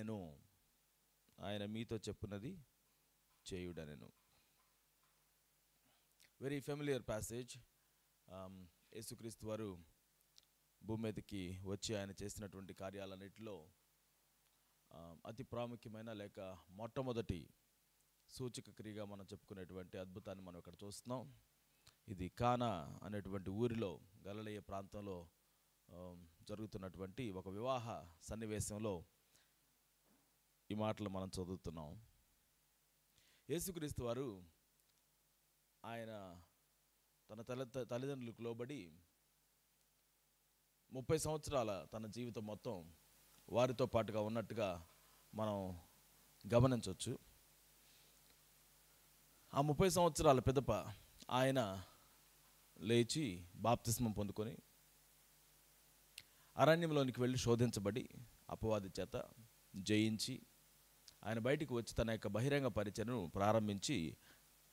చేయుడనెను, ఆయన మీతో చెప్పున్నది చేయుడనెను. Very familiar passage. యేసుక్రీస్తు వారు భూమి మీదకి వచ్చి ఆయన చేసినటువంటి కార్యాలన్నిటిలో అతి ప్రాముఖ్యమైన లేక మొట్టమొదటి సూచక క్రియగా మనం చెప్పుకునేటువంటి అద్భుతాన్ని మనం ఇక్కడ చూస్తున్నాం. ఇది కానా అనేటువంటి ఊరిలో గలిలయ ప్రాంతంలో జరుగుతున్నటువంటి ఒక వివాహ సన్నివేశంలో ఈ మాటలు మనం చదువుతున్నాం. యేసుక్రీస్తు వారు ఆయన తన తల్లిదండ్రులకు లోబడి 30 సంవత్సరాల తన జీవితం మొత్తం వారితో పాటుగా ఉన్నట్టుగా మనం గమనించవచ్చు. ఆ 30 సంవత్సరాల పిదప ఆయన లేచి బాప్తిస్మం పొందుకొని అరణ్యంలోనికి వెళ్ళి శోధించబడి అపవాది చేత జయించి ఆయన బయటికి వచ్చి తన యొక్క బహిరంగ పరిచయను ప్రారంభించి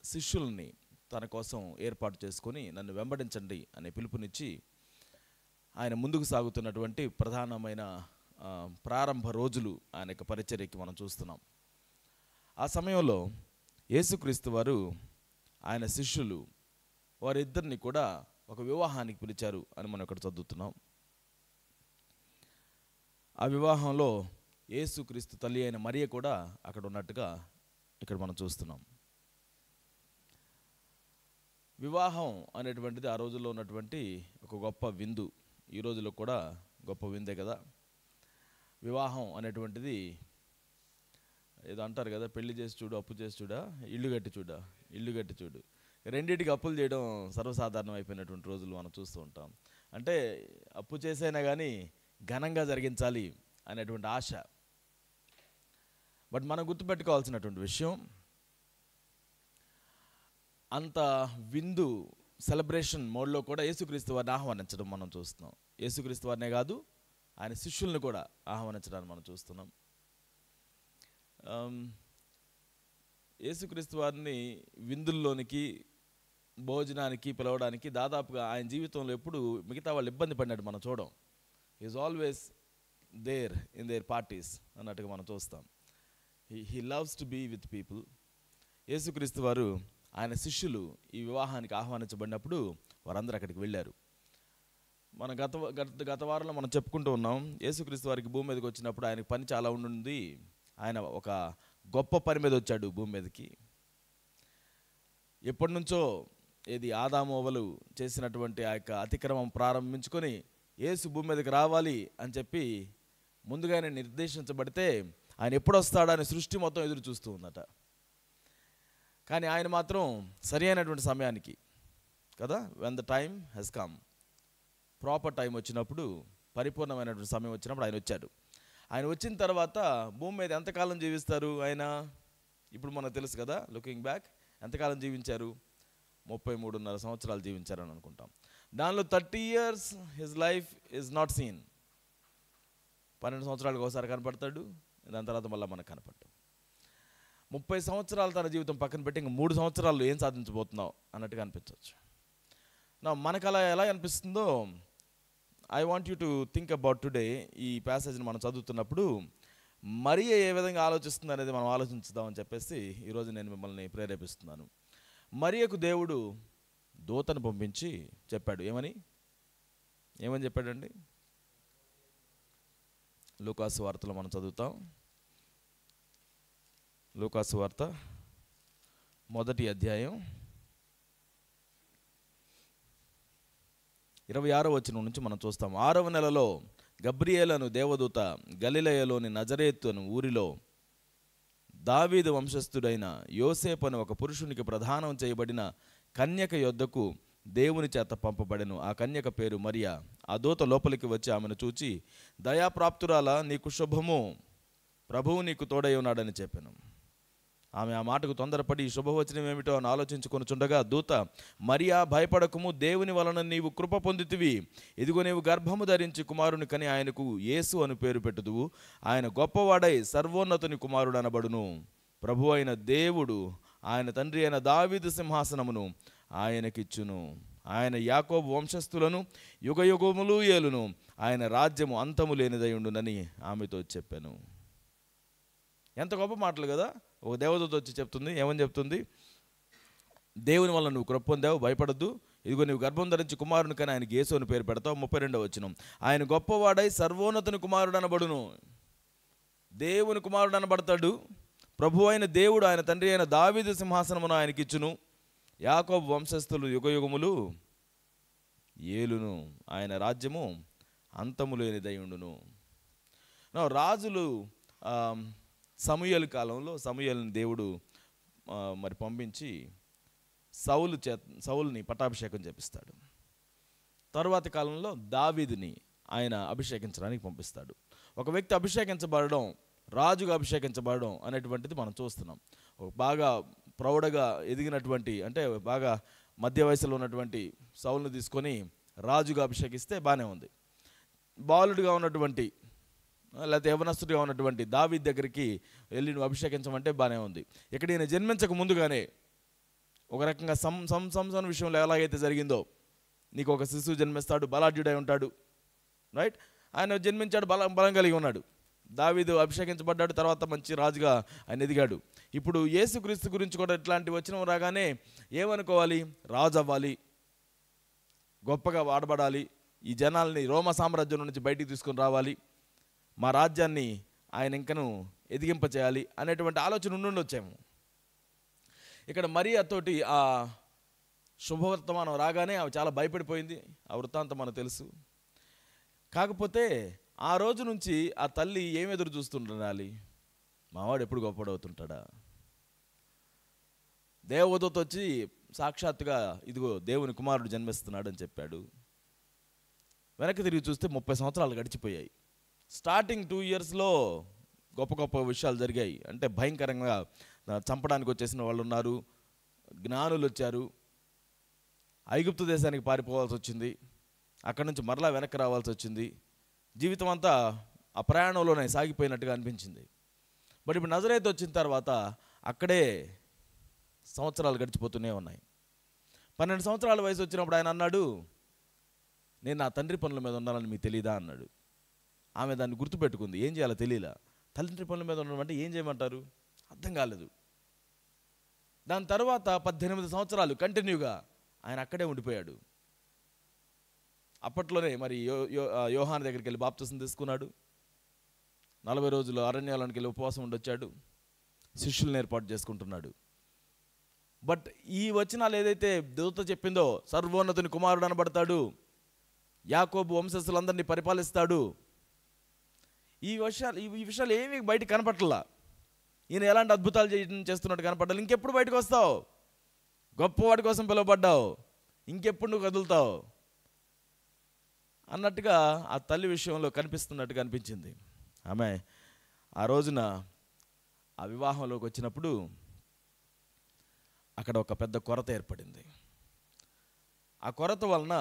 శిష్యుల్ని తన కోసం ఏర్పాటు చేసుకొని నన్ను వెంబడించండి అనే పిలుపునిచ్చి ఆయన ముందుకు సాగుతున్నటువంటి ప్రధానమైన ప్రారంభ రోజులు ఆయన యొక్క పరిచర్యకి మనం చూస్తున్నాం. ఆ సమయంలో యేసుక్రీస్తు వారు ఆయన శిష్యులు వారిద్దరిని కూడా ఒక వివాహానికి పిలిచారు అని మనం ఇక్కడ చదువుతున్నాం. ఆ వివాహంలో యేసుక్రీస్తు తల్లి అయిన మరియ కూడా అక్కడ ఉన్నట్టుగా ఇక్కడ మనం చూస్తున్నాం. వివాహం అనేటువంటిది ఆ రోజుల్లో ఉన్నటువంటి ఒక గొప్ప విందు. ఈ రోజుల్లో కూడా గొప్ప విందే కదా. వివాహం అనేటువంటిది ఏదో అంటారు కదా, పెళ్లి చేసి చూడు అప్పు చేసి చూడా, ఇల్లు కట్టి చూడు. రెండింటికి అప్పులు చేయడం సర్వసాధారణం అయిపోయినటువంటి రోజులు మనం చూస్తూ ఉంటాం. అంటే అప్పు చేసైనా కానీ ఘనంగా జరిగించాలి అనేటువంటి ఆశ. బట్ మనం గుర్తుపెట్టుకోవాల్సినటువంటి విషయం, అంత విందు సెలబ్రేషన్ మోడ్లో కూడా యేసుక్రీస్తు వారిని ఆహ్వానించడం మనం చూస్తున్నాం. యేసుక్రీస్తు వారినే కాదు, ఆయన శిష్యుల్ని కూడా ఆహ్వానించడాన్ని మనం చూస్తున్నాం. యేసుక్రీస్తు వారిని విందుల్లోనికి భోజనానికి పిలవడానికి దాదాపుగా ఆయన జీవితంలో ఎప్పుడు మిగతా వాళ్ళు ఇబ్బంది పడినట్టు మనం చూడం. Is always there in their parties అన్నట్టుగా మనం చూస్తాం. He loves to be with people. యేసుక్రీస్తు వారు ఆయన శిష్యులు ఈ వివాహానికి ఆహ్వానించబడినప్పుడు వారందరూ అక్కడికి వెళ్ళారు. మన గత వారంలో మనం చెప్పుకుంటూ ఉన్నాం, యేసుక్రీస్తు వారికి భూమి మీదకి వచ్చినప్పుడు ఆయనకు పని చాలా ఉండింది. ఆయన ఒక గొప్ప పని మీద వచ్చాడు భూమి మీదకి. ఎప్పటి నుంచో ఏది ఆదామోవలు చేసినటువంటి ఆ యొక్క అతిక్రమం ప్రారంభించుకొని యేసు భూమి మీదకి రావాలి అని చెప్పి ముందుగానే నిర్దేశించబడితే ఆయన ఎప్పుడు వస్తాడని సృష్టి మొత్తం ఎదురు చూస్తూ ఉందట. కానీ ఆయన మాత్రం సరి అయినటువంటి సమయానికి కదా, when the time has come, proper time వచ్చినప్పుడు, పరిపూర్ణమైనటువంటి సమయం వచ్చినప్పుడు ఆయన వచ్చాడు. ఆయన వచ్చిన తర్వాత భూమి మీద ఎంతకాలం జీవిస్తారు ఆయన? ఇప్పుడు మనకు తెలుసు కదా, లుకింగ్ బ్యాక్ ఎంతకాలం జీవించారు? 33.5 సంవత్సరాలు జీవించారని అనుకుంటాం. దానిలో 30 years his life is not seen. 12 సంవత్సరాలకు ఒకసారి కనపడతాడు, దాని తర్వాత మళ్ళీ మనకు కనపడతాడు. 30 సంవత్సరాలు తన జీవితం పక్కన పెట్టి ఇంక 3 సంవత్సరాలు ఏం సాధించబోతున్నావు అన్నట్టుగా అనిపించవచ్చు. మనకు అలా ఎలా అనిపిస్తుందో I want you to think about today. ఈ ప్యాసేజ్ని మనం చదువుతున్నప్పుడు మరియ ఏ విధంగా ఆలోచిస్తుంది అనేది మనం ఆలోచించుదామని చెప్పేసి ఈరోజు నేను మిమ్మల్ని ప్రేరేపిస్తున్నాను. మరియకు దేవుడు దూతను పంపించి చెప్పాడు. ఏమని చెప్పాడండి? లూకాసు వార్తలో మనం చదువుతాం. లూకాసు వార్త 1వ అధ్యాయం 26వ వచనం నుంచి మనం చూస్తాం. 6వ నెలలో గబ్రియేలు అను దేవదూత గలిలయలోని నజరేతు అను ఊరిలో దావీదు వంశస్థుడైన యోసేపు అను ఒక పురుషునికి ప్రదానం చేయబడిన కన్యక యొద్దకు దేవుని చేత పంపబడెను. ఆ కన్యక పేరు మరియ. ఆ దూత లోపలికి వచ్చి ఆమెను చూచి, దయాప్రాప్తురాలా, నీకు శుభము, ప్రభువు నీకు తోడై ఉన్నాడని చెప్పాను. ఆమె ఆ మాటకు తొందరపడి ఈ శుభవచనం ఏమిటో అని ఆలోచించుకొనుచుండగా దూత, మరియా, భయపడకుము, దేవుని వలన నీవు కృప పొందితివి. ఇదిగో నీవు గర్భము ధరించి కుమారుని కని ఆయనకు యేసు అని పేరు పెట్టుదువు. ఆయన గొప్పవాడై సర్వోన్నతుని కుమారుడు అనబడును. ప్రభు అయిన దేవుడు ఆయన తండ్రి అయిన దావీదు సింహాసనమును ఆయనకిచ్చును. ఆయన యాకోబు వంశస్థులను యుగయుగములు ఏలును. ఆయన రాజ్యము అంతము లేనిదై ఉండునని ఆమెతో చెప్పాను. ఎంత గొప్ప మాటలు కదా. ఒక దేవదూత వచ్చి చెప్తుంది, ఏమని చెప్తుంది? దేవుని వల్ల నువ్వు కృప పొందావు, భయపడద్దు. ఇదిగో నువ్వు గర్భం ధరించి కుమారుని కానీ ఆయనకి యేసు అని పేరు పెడతావు. 32వ వచనం, ఆయన గొప్పవాడై సర్వోన్నతుని కుమారుడు అనబడును. దేవుని కుమారుడు అనబడతాడు. ప్రభు అయిన దేవుడు ఆయన తండ్రి అయిన దావీదు సింహాసనమును ఆయనకిచ్చును. యాకోబు వంశస్థులు యుగయుగములు ఏలును. ఆయన రాజ్యము అంతము లేనిదై ఉండును. రాజులు సమూయేలు కాలంలో సమూయేలుని దేవుడు మరి పంపించి సౌలుని పట్టాభిషేకం చేపిస్తాడు. తరువాతి కాలంలో దావీదుని ఆయన అభిషేకించడానికి పంపిస్తాడు. ఒక వ్యక్తి అభిషేకించబడడం, రాజుగా అభిషేకించబడడం అనేటువంటిది మనం చూస్తున్నాం. బాగా ప్రౌఢగా ఎదిగినటువంటి, అంటే బాగా మధ్య వయసులో ఉన్నటువంటి సౌలుని తీసుకొని రాజుగా అభిషేకిస్తే బాగానే ఉంది. బాలుడిగా ఉన్నటువంటి లేకపోతే యవనస్తుడిగా ఉన్నటువంటి దావీదు దగ్గరికి వెళ్ళి నువ్వు అభిషేకించమంటే బాగానే ఉంది. ఇక్కడ ఈయన జన్మించక ముందుగానే ఒక రకంగా సంసోను విషయంలో ఎలాగైతే జరిగిందో, నీకు ఒక శిశువు జన్మిస్తాడు, బలాఢ్యుడై ఉంటాడు, రైట్? ఆయన జన్మించాడు, బలం కలిగి ఉన్నాడు. దావీదు అభిషేకించబడ్డాడు, తర్వాత మంచి రాజుగా ఆయన ఎదిగాడు. ఇప్పుడు యేసుక్రీస్తు గురించి కూడా ఇట్లాంటి వచనం రాగానే ఏమనుకోవాలి? రాజు అవ్వాలి, గొప్పగా వాడబడాలి, ఈ జనాల్ని రోమ సామ్రాజ్యం నుంచి బయటికి తీసుకొని రావాలి, మా రాజ్యాన్ని ఆయన ఇంకను ఎదిగింపచేయాలి అనేటువంటి ఆలోచన నుండి వచ్చాము. ఇక్కడ మరియతోటి ఆ శుభవర్తమానం రాగానే ఆమె చాలా భయపడిపోయింది. ఆ వృత్తాంతం మనకు తెలుసు. కాకపోతే ఆ రోజు నుంచి ఆ తల్లి ఏమి ఎదురు చూస్తుండాలి? మావాడు ఎప్పుడు గొప్పడవుతుంటాడా? దేవదూత వచ్చి సాక్షాత్తుగా ఇదిగో దేవుని కుమారుడు జన్మిస్తున్నాడు అని చెప్పాడు. వెనక్కి తిరిగి చూస్తే 30 సంవత్సరాలు గడిచిపోయాయి. స్టార్టింగ్ 2 ఇయర్స్లో గొప్ప గొప్ప విషయాలు జరిగాయి. అంటే భయంకరంగా చంపడానికి వచ్చేసిన వాళ్ళు ఉన్నారు, జ్ఞానులు వచ్చారు, ఐగుప్తు దేశానికి పారిపోవాల్సి వచ్చింది, అక్కడి నుంచి మరలా వెనక్కి రావాల్సి వచ్చింది. జీవితం అంతా ఆ ప్రయాణంలోనే సాగిపోయినట్టుగా అనిపించింది. బట్ ఇప్పుడు నజరేతు వచ్చిన తర్వాత అక్కడే సంవత్సరాలు గడిచిపోతూనే ఉన్నాయి. 12 సంవత్సరాల వయసు వచ్చినప్పుడు ఆయన అన్నాడు, నేను నా తండ్రి పనుల మీద ఉన్నానని మీకు తెలియదా అన్నాడు. ఆమె దాన్ని గుర్తుపెట్టుకుంది. ఏం చేయాలో తెలియలా. తండ్రి పనుల మీద ఉండడం అంటే ఏం చేయమంటారు? అర్థం కాలేదు. దాని తర్వాత 18 సంవత్సరాలు కంటిన్యూగా ఆయన అక్కడే ఉండిపోయాడు. అప్పట్లోనే మరి యోహాను దగ్గరికి వెళ్ళి బాప్తిసం తీసుకున్నాడు. 40 రోజులు అరణ్యాలకు వెళ్ళి ఉపవాసం ఉండొచ్చాడు. శిష్యులను ఏర్పాటు చేసుకుంటున్నాడు. బట్ ఈ వచనాలు ఏదైతే దూత చెప్పిందో, సర్వోన్నతుని కుమారుడు అనబడతాడు, యాకోబు వంశస్థులందరినీ పరిపాలిస్తాడు, ఈ విషయాలు ఏమీ బయటకు కనపట్లా. ఈయన ఎలాంటి అద్భుతాలు చేస్తున్నట్టు కనపడ్డాలి. ఇంకెప్పుడు బయటకు వస్తావు? గొప్పవాడి కోసం పిలువబడ్డావు, ఇంకెప్పుడు నువ్వు కదులుతావు అన్నట్టుగా ఆ తల్లి విషయంలో కనిపిస్తున్నట్టుగా అనిపించింది. ఆమె ఆ రోజున ఆ వివాహంలోకి వచ్చినప్పుడు అక్కడ ఒక పెద్ద కొరత ఏర్పడింది. ఆ కొరత వలన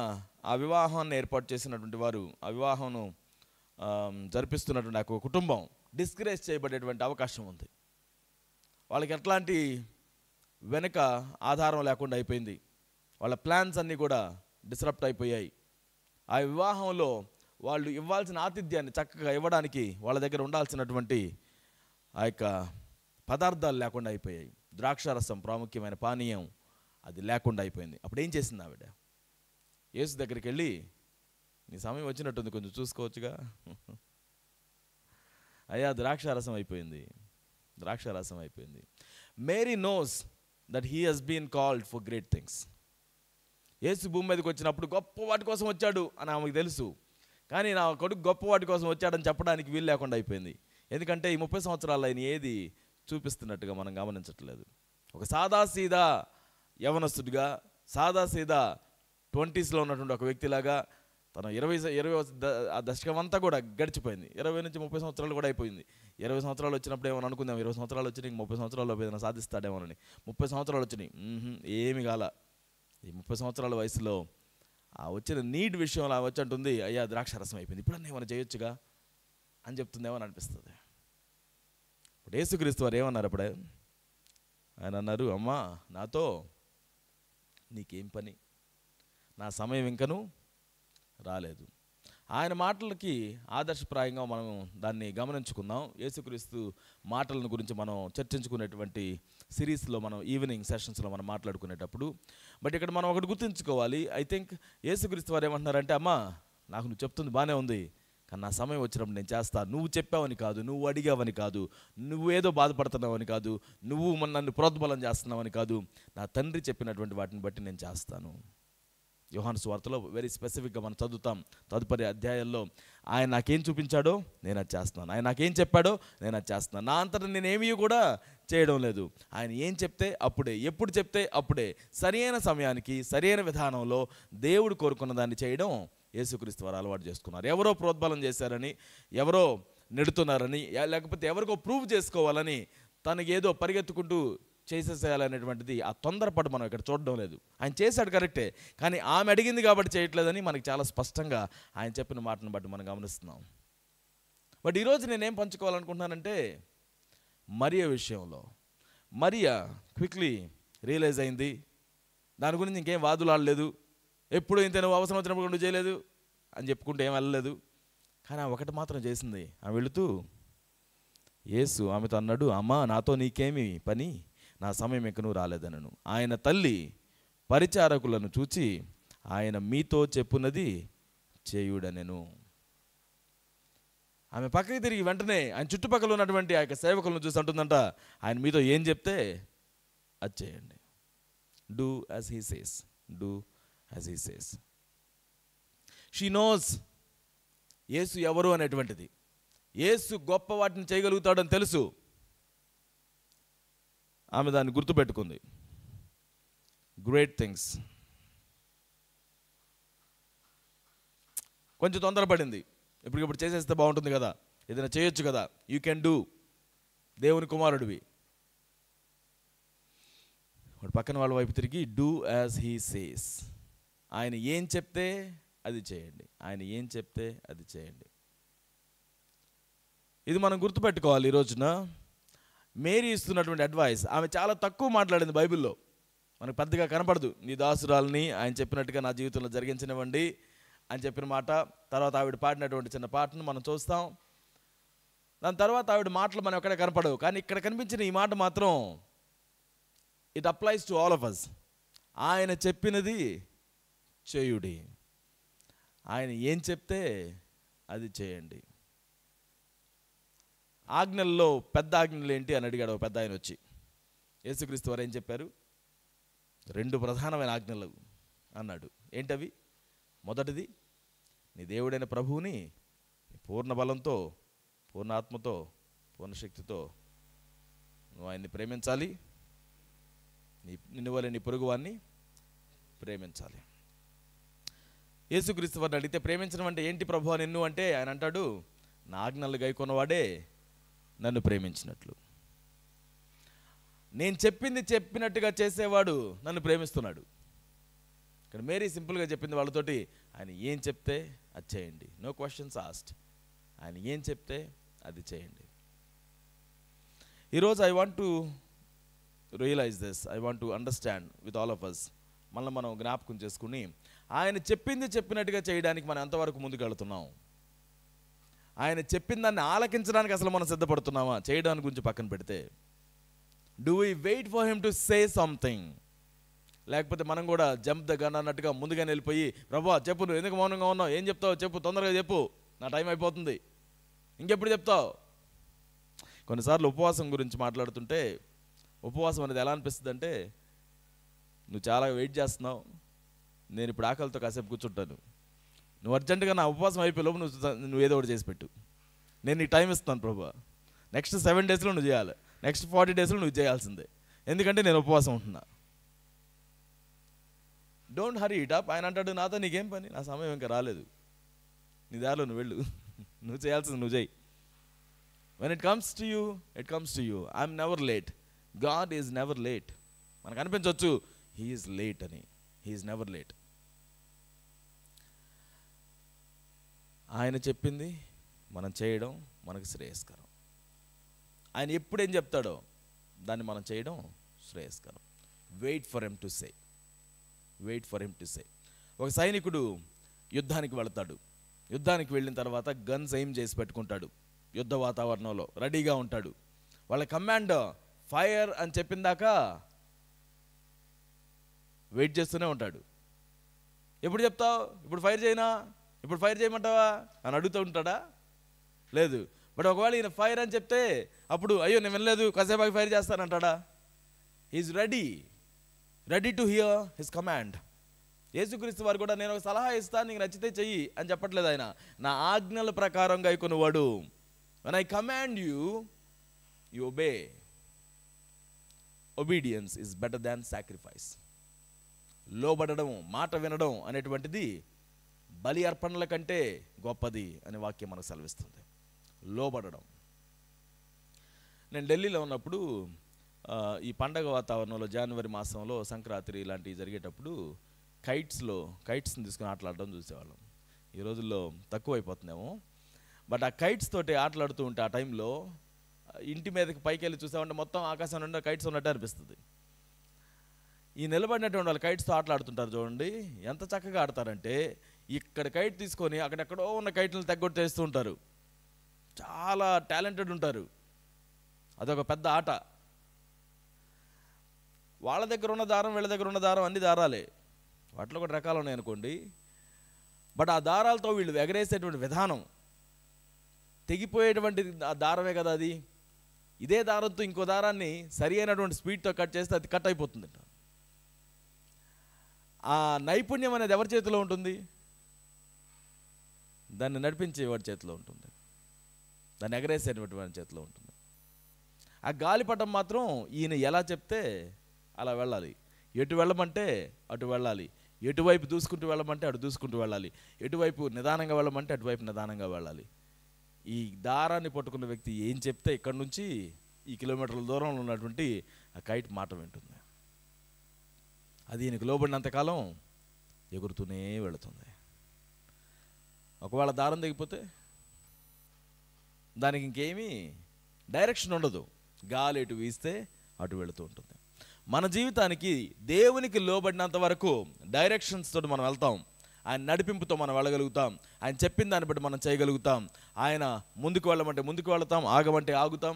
ఆ వివాహాన్ని ఏర్పాటు చేసినటువంటి వారు, ఆ వివాహంను జరిపిస్తున్నటువంటి ఆ కుటుంబం డిస్కరేజ్ చేయబడేటువంటి అవకాశం ఉంది. వాళ్ళకి ఎట్లాంటి వెనుక ఆధారం లేకుండా అయిపోయింది. వాళ్ళ ప్లాన్స్ అన్నీ కూడా డిస్రప్ట్ అయిపోయాయి. ఆ వివాహంలో వాళ్ళు ఇవ్వాల్సిన ఆతిథ్యాన్ని చక్కగా ఇవ్వడానికి వాళ్ళ దగ్గర ఉండాల్సినటువంటి ఆ యొక్క పదార్థాలు లేకుండా అయిపోయాయి. ద్రాక్షారసం ప్రాముఖ్యమైన పానీయం అది లేకుండా అయిపోయింది. అప్పుడు ఏం చేసింది ఆవిడ? యేసు దగ్గరికి వెళ్ళి, నీ సమయం వచ్చినట్టుంది, కొంచెం చూసుకోవచ్చుగా, అయ్యా ద్రాక్షారసం అయిపోయింది, ద్రాక్షారసం అయిపోయింది. Mary knows that he has been called for great things. Yesu భూమి మీదకి వచ్చినప్పుడు గొప్ప వాటి కోసం వచ్చాడు అని ఆమెకు తెలుసు. కానీ నా కొడుకు గొప్ప వాటి కోసం వచ్చాడని చెప్పడానికి వీలు లేకుండా అయిపోయింది. ఎందుకంటే ఈ 30 సంవత్సరాలు ఆయన ఏది చూపిస్తున్నట్టుగా మనం గమనించట్లేదు. ఒక సాదాసీదా యవనస్తుడిగా, సాదాసీదా 20స్లో ఉన్నటువంటి ఒక వ్యక్తిలాగా తన 20 దశకం అంతా కూడా గడిచిపోయింది. 20 నుంచి 30 సంవత్సరాలు కూడా అయిపోయింది. 20 సంవత్సరాలు వచ్చినప్పుడు ఏమని అనుకుందాం, 20 సంవత్సరాలు వచ్చినాయి, 30 సంవత్సరాల్లో ఏదైనా సాధిస్తాడేమోనని. 30 సంవత్సరాలు వచ్చినాయి, ఏమి కాల. ఈ 30 సంవత్సరాల వయసులో ఆ వచ్చిన నీడ్ విషయంలో ఆ వచ్చి అంటుంది, అయ్యా ద్రాక్షారసం అయిపోయింది, ఇప్పుడు అన్నీ ఏమైనా చేయొచ్చుగా అని చెప్తుందేమో అని అనిపిస్తుంది. ఇప్పుడు యేసుక్రీస్తు వారు ఏమన్నారు అప్పుడే? ఆయన అన్నారు, అమ్మా నాతో నీకేం పని, నా సమయం ఇంకను రాలేదు. ఆయన మాటలకి ఆదర్శప్రాయంగా మనం దాన్ని గమనించుకుందాం. యేసుక్రీస్తు మాటలను గురించి మనం చర్చించుకునేటువంటి సిరీస్లో మనం ఈవినింగ్ సెషన్స్లో మనం మాట్లాడుకునేటప్పుడు బట్ ఇక్కడ మనం ఒకటి గుర్తుంచుకోవాలి. ఐ థింక్ యేసుక్రీస్తు వారు ఏమంటున్నారంటే, అమ్మా నాకు నువ్వు చెప్తుంది బాగానే ఉంది, కానీ నా సమయం వచ్చినప్పుడు నేను చేస్తాను. నువ్వు చెప్పావని కాదు, నువ్వు అడిగావని కాదు, నువ్వేదో బాధపడుతున్నావని కాదు, నువ్వు నన్ను ప్రోద్బలం చేస్తున్నావని కాదు, నా తండ్రి చెప్పినటువంటి వాటిని బట్టి నేను చేస్తాను. యోహాను సువార్తలో వెరీ స్పెసిఫిక్గా మనం చదువుతాం. తదుపరి అధ్యాయాల్లో ఆయన నాకేం చూపించాడో నేను అది చేస్తున్నాను, ఆయన నాకేం చెప్పాడో నేను అది చేస్తున్నాను. నా అంతటా నేనేమీ కూడా చేయడం లేదు. ఆయన ఏం చెప్తే అప్పుడే, ఎప్పుడు చెప్తే అప్పుడే, సరైన సమయానికి సరైన విధానంలో దేవుడు కోరుకున్న దాన్ని చేయడం యేసుక్రీస్తు వారు అలవాటు చేసుకున్నారు. ఎవరో ప్రోద్బలం చేశారని, ఎవరో నెడుతున్నారని, లేకపోతే ఎవరికో ప్రూవ్ చేసుకోవాలని తనకి ఏదో పరిగెత్తుకుంటూ చేసేసేయాలనేటువంటిది ఆ తొందరపాటు మనం ఇక్కడ చూడడం లేదు. ఆయన చేశాడు కరెక్టే, కానీ ఆమె అడిగింది కాబట్టి చేయట్లేదని మనకి చాలా స్పష్టంగా ఆయన చెప్పిన మాటను బట్టి మనం గమనిస్తున్నాం. బట్ ఈరోజు నేనేం పంచుకోవాలనుకుంటున్నానంటే, మరియ విషయంలో మరియ క్విక్లీ రియలైజ్ అయింది. దాని గురించి ఇంకేం వాదులాడలేదు. ఎప్పుడు ఇంత నువ్వు అవసరం వచ్చినప్పుడు నువ్వు చేయలేదు అని చెప్పుకుంటూ ఏం వెళ్ళలేదు. కానీ ఒకటి మాత్రం చేసింది. ఆమె వెళుతూ యేసు ఆమెతో అన్నాడు, అమ్మా నాతో నీకేమి పని, నా సమయం ఇంక నువ్వు రాలేదనను. ఆయన తల్లి పరిచారకులను చూచి ఆయన మీతో చెప్పున్నది చేయుడనెను. ఆమె పక్కకి తిరిగి వెంటనే ఆయన చుట్టుపక్కల ఉన్నటువంటి ఆ యొక్క సేవకులను చూసి అంటుందంట, ఆయన మీతో ఏం చెప్తే అది చేయండి. Do as he says, do as he says. She knows Yesu ఎవరు అనేటువంటిది. యేసు గొప్ప వాటిని చేయగలుగుతాడని తెలుసు. ఆమె దాన్ని గుర్తుపెట్టుకుంది. Great things. కొంచెం తొందరపడింది. ఇప్పటికిప్పుడు చేసేస్తే బాగుంటుంది కదా, ఏదైనా చేయొచ్చు కదా, యూ కెన్ డూ, దేవుని కుమారుడివి. వాడు పక్కన వాళ్ళ వైపు తిరిగి డూ యాజ్ హీ సేస్, ఆయన ఏం చెప్తే అది చేయండి, ఆయన ఏం చెప్తే అది చేయండి. ఇది మనం గుర్తుపెట్టుకోవాలి. ఈ రోజున మేరీ ఇస్తున్నటువంటి అడ్వైస్, ఆమె చాలా తక్కువ మాట్లాడింది బైబిల్లో, మనకు పెద్దగా కనపడదు. నీ దాసురాల్ని ఆయన చెప్పినట్టుగా నా జీవితంలో జరిగించనివ్వండి అని చెప్పిన మాట, తర్వాత ఆవిడ పాడినటువంటి చిన్న పాటను మనం చూస్తాం. దాని తర్వాత ఆవిడ మాటలు మనం ఎక్కడ కనపడవు. కానీ ఇక్కడ కనిపించిన ఈ మాట మాత్రం it applies to all of us. ఆయన చెప్పినది చేయుడి, ఆయన ఏం చెప్తే అది చేయండి. ఆజ్ఞల్లో పెద్ద ఆజ్ఞలు ఏంటి అని అడిగాడు ఒక పెద్ద ఆయన వచ్చి. యేసుక్రీస్తు వారు ఏం చెప్పారు? 2 ప్రధానమైన ఆజ్ఞలు అన్నాడు. ఏంటవి? మొదటిది, నీ దేవుడైన ప్రభువుని పూర్ణ బలంతో, పూర్ణ ఆత్మతో, పూర్ణ శక్తితో నువ్వు ఆయన్ని ప్రేమించాలి, నిన్ను వలె నీ పొరుగువాన్ని ప్రేమించాలి. యేసుక్రీస్తు వారిని అడిగితే ప్రేమించడం అంటే ఏంటి ప్రభువా నిన్ను అంటే, ఆయన అంటాడు, నా ఆజ్ఞలు గైకొన్నవాడే నన్ను ప్రేమించినట్లు. నేను చెప్పింది చెప్పినట్టుగా చేసేవాడు నన్ను ప్రేమిస్తున్నాడు. ఇక్కడ మేరీ సింపుల్గా చెప్పింది వాళ్ళతోటి, ఆయన ఏం చెప్తే అది చేయండి, నో క్వశ్చన్స్ ఆస్క్డ్, ఆయన ఏం చెప్తే అది చేయండి. ఈరోజు I want to realize this, I want to understand with all of us. మళ్ళీ మనం జ్ఞాపకం చేసుకుని ఆయన చెప్పింది చెప్పినట్టుగా చేయడానికి మనం ఎంతవరకు ముందుకు వెళుతున్నాం? ఆయన చెప్పిన దాన్ని ఆలకించడానికి అసలు మనం సిద్ధపడుతున్నామా? చేయడానికి గురించి పక్కన పెడితే, do we wait for him to say something? లేకపోతే మనం కూడా జంప్ ద గన్ అన్నట్టుగా ముందుగానే వెళ్ళిపోయి, ప్రభువా చెప్పు, నువ్వు ఎందుకు మౌనంగా ఉన్నావు, ఏం చెప్తావు చెప్పు, తొందరగా చెప్పు, నా టైం అయిపోతుంది, ఇంకెప్పుడు చెప్తావు? కొన్నిసార్లు ఉపవాసం గురించి మాట్లాడుతుంటే, ఉపవాసం అనేది ఎలా అనిపిస్తుంది అంటే, నువ్వు చాలా వెయిట్ చేస్తున్నావు, నేను ఇప్పుడు ఆకలితో కాసేపు కూర్చుంటాను, నువ్వు అర్జెంటుగా నా ఉపవాసం అయిపోయేలోపు నువ్వు ఏదో ఒకటి చేసి పెట్టు, నేను నీకు టైం ఇస్తాను ప్రభువా, నెక్స్ట్ 7 డేస్లో నువ్వు చేయాలి, నెక్స్ట్ 40 డేస్లో నువ్వు చేయాల్సిందే, ఎందుకంటే నేను ఉపవాసం ఉంటున్నా. Don't hurry it up. ఆయన అంటాడు, నాతో నీకేం పని, నా సమయం ఇంకా రాలేదు, నీ దారిలో నువ్వు వెళ్ళు, నువ్వు చేయాల్సింది నువ్వు చేయి. When it comes to you, it comes to you. I'm never late, God is never late. మనకు అనిపించవచ్చు హీ ఈజ్ లేట్ అని, హీ ఈజ్ నెవర్ లేట్. ఆయన చెప్పింది మనం చేయడం మనకు శ్రేయస్కరం. ఆయన ఎప్పుడేం చెప్తాడో దాన్ని మనం చేయడం శ్రేయస్కరం. Wait for him to say, wait for him to say. ఒక సైనికుడు యుద్ధానికి వెళతాడు, యుద్ధానికి వెళ్ళిన తర్వాత గన్స్ ఎయిమ్ చేసి పెట్టుకుంటాడు, యుద్ధ వాతావరణంలో రెడీగా ఉంటాడు. వాళ్ళ కమాండ్ ఫైర్ అని చెప్పిందాక వెయిట్ చేస్తూనే ఉంటాడు. ఎప్పుడు చెప్తావు, ఇప్పుడు ఫైర్ చేయనా, ఇప్పుడు ఫైర్ చేయమంటావా అని అడుగుతూ ఉంటాడా? లేదు. బట్ ఒకవేళ ఈయన ఫైర్ అని చెప్తే అప్పుడు అయ్యో నేను వినలేదు, కాసేపు ఫైర్ చేస్తానంటాడా? Is ready to hear his command. Yesukristu వారు కూడా నేను ఒక సలహా ఇస్తాను, నీకు నచ్చితే చెయ్యి అని చెప్పట్లేదు. ఆయన నా ఆజ్ఞల ప్రకారంగా కొనువాడు. When I command you, you obey. Obedience is better than sacrifice. లోబడడం, మాట వినడం అనేటువంటిది బలి అర్పణల కంటే గొప్పది అనే వాక్యం మనకు సెలవిస్తుంది. లోబడడం. నేను ఢిల్లీలో ఉన్నప్పుడు ఈ పండగ వాతావరణంలో జనవరి మాసంలో సంక్రాంతి ఇలాంటివి జరిగేటప్పుడు కైట్స్ని తీసుకుని ఆటలాడడం చూసేవాళ్ళం. ఈ రోజుల్లో తక్కువైపోతుందేమో. బట్ ఆ కైట్స్ తోటి ఆటలాడుతూ ఉంటే ఆ టైంలో ఇంటి మీదకి పైకి వెళ్ళి చూసామంటే మొత్తం ఆకాశం నుండి కైట్స్ ఉన్నట్టు అనిపిస్తుంది. ఈ నిలబడినటువంటి వాళ్ళు కైట్స్తో ఆటలాడుతుంటారు చూడండి, ఎంత చక్కగా ఆడతారంటే ఇక్కడ కైట్ తీసుకొని అక్కడెక్కడో ఉన్న కైట్లను తెగొట్టేస్తూ ఉంటారు. చాలా టాలెంటెడ్ ఉంటారు. అదొక పెద్ద ఆట. వాళ్ళ దగ్గర ఉన్న దారం, వీళ్ళ దగ్గర ఉన్న దారం అన్ని దారాలే, వాటిలో కూడా రకాలు ఉన్నాయి అనుకోండి. బట్ ఆ దారాలతో వీళ్ళు ఎగరేసేటువంటి విధానం, తెగిపోయేటువంటి ఆ దారమే కదా అది. ఇదే దారంతో ఇంకో దారాన్ని సరి అయినటువంటి స్పీడ్తో కట్ చేస్తే అది కట్ అయిపోతుంది. ఆ నైపుణ్యం అనేది ఎవరి చేతిలో ఉంటుంది? దాన్ని నడిపించేవాడి చేతిలో ఉంటుంది, దాన్ని ఎగరేసేటువంటి వాడి చేతిలో ఉంటుంది. ఆ గాలిపటం మాత్రం ఈయన ఎలా చెప్తే అలా వెళ్ళాలి. ఎటు వెళ్ళమంటే అటు వెళ్ళాలి, ఎటువైపు దూసుకుంటూ వెళ్ళమంటే అటు దూసుకుంటూ వెళ్ళాలి, ఎటువైపు నిదానంగా వెళ్ళమంటే అటువైపు నిదానంగా వెళ్ళాలి. ఈ దారాన్ని పట్టుకున్న వ్యక్తి ఏం చెప్తే ఇక్కడి నుంచి ఈ కిలోమీటర్ల దూరంలో ఉన్నటువంటి ఆ కైట్ మాట వింటుంది. అది ఈయనకు లోబడినంతకాలం ఎగురుతూనే వెళుతుంది. ఒకవేళ దారం తెగిపోతే దానికి ఇంకేమీ డైరెక్షన్ ఉండదు, గాలి ఎటు వీస్తే అటు వెళుతూ ఉంటుంది. మన జీవితానికి దేవునికి లోబడినంత వరకు డైరెక్షన్స్ తోటి మనం వెళ్తాం. ఆయన నడిపింపుతో మనం వెళ్ళగలుగుతాం. ఆయన చెప్పిన దాన్ని బట్టి మనం చేయగలుగుతాం. ఆయన ముందుకు వెళ్ళమంటే ముందుకు వెళతాం, ఆగమంటే ఆగుతాం,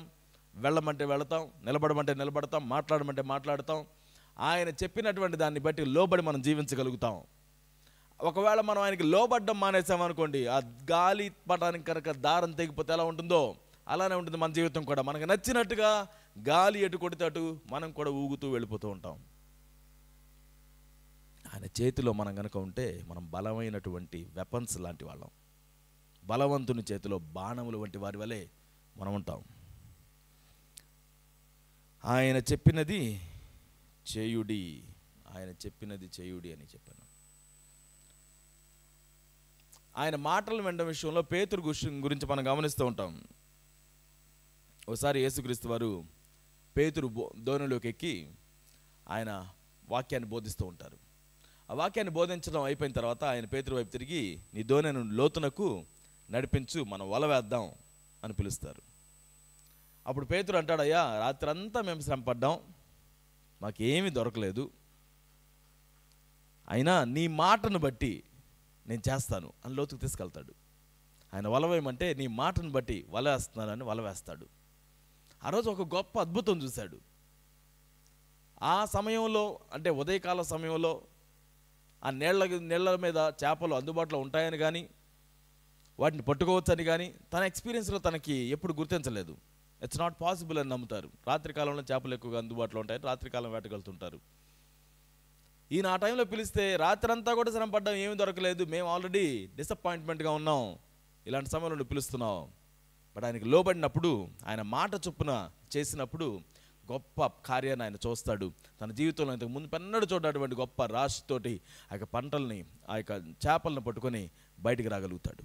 వెళ్ళమంటే వెళతాం, నిలబడమంటే నిలబడతాం, మాట్లాడమంటే మాట్లాడతాం. ఆయన చెప్పినటువంటి దాన్ని బట్టి లోబడి మనం జీవించగలుగుతాం. ఒకవేళ మనం ఆయనకి లోబడ్డం మానేసామనుకోండి, ఆ గాలి పటానికి కనుక దారం తెగిపోతే ఎలా ఉంటుందో అలానే ఉంటుంది మన జీవితం కూడా. మనకు నచ్చినట్టుగా గాలి ఎటు కొడితే అటు మనం కూడా ఊగుతూ వెళ్ళిపోతూ ఉంటాం. ఆయన చేతిలో మనం కనుక ఉంటే మనం బలమైనటువంటి వెపన్స్ లాంటి వాళ్ళం. బలవంతుని చేతిలో బాణములు వంటి వారి వలె మనం ఉంటాం. ఆయన చెప్పినది చేయుడి, ఆయన చెప్పినది చేయుడి అని చెప్పాను. ఆయన మాటలు వినడం విషయంలో పేతురు గురించి మనం గమనిస్తూ ఉంటాం. ఒకసారి యేసుక్రీస్తు వారు పేతురు దోణిలోకి ఎక్కి ఆయన వాక్యాన్ని బోధిస్తూ ఉంటారు. ఆ వాక్యాన్ని బోధించడం అయిపోయిన తర్వాత ఆయన పేతురు వైపు తిరిగి, నీ దోణిను లోతునకు నడిపించు, మనం వల వేద్దాం అని పిలుస్తారు. అప్పుడు పేతురు అంటాడు, అయ్యా రాత్రంతా మేము శ్రమ పడ్డాం, మాకేమీ దొరకలేదు, అయినా నీ మాటను బట్టి నేను చేస్తాను అని లోతుకు తీసుకెళ్తాడు. ఆయన వల వేయమంటే నీ మాటను బట్టి వల వేస్తున్నానని వల వేస్తాడు. ఆ రోజు ఒక గొప్ప అద్భుతం చూశాడు. ఆ సమయంలో అంటే ఉదయకాల సమయంలో ఆ నీళ్ళ మీద చేపలు అందుబాటులో ఉంటాయని కానీ వాటిని పట్టుకోవచ్చని కానీ తన ఎక్స్పీరియన్స్లో తనకి ఎప్పుడు గుర్తించలేదు. ఇట్స్ నాట్ పాసిబుల్ అని నమ్ముతారు. రాత్రికాలంలో చేపలు ఎక్కువగా అందుబాటులో ఉంటాయి, రాత్రికాలం వేటకెళ్తుంటారు. ఈయన ఆ టైంలో పిలిస్తే రాత్రి అంతా కూడా శ్రమ పడ్డాం, ఏమీ దొరకలేదు, మేము ఆల్రెడీ డిసప్పాయింట్మెంట్గా ఉన్నాం, ఇలాంటి సమయంలో నువ్వు పిలుస్తున్నావు. బట్ ఆయనకి లోబడినప్పుడు, ఆయన మాట చొప్పున చేసినప్పుడు గొప్ప కార్యాన్ని ఆయన చూస్తాడు. తన జీవితంలో ఇంతకు ముందు పెన్నడు చూడటువంటి గొప్ప రాశితోటి ఆ యొక్క పంటల్ని, ఆ యొక్క చేపలను పట్టుకొని బయటికి రాగలుగుతాడు.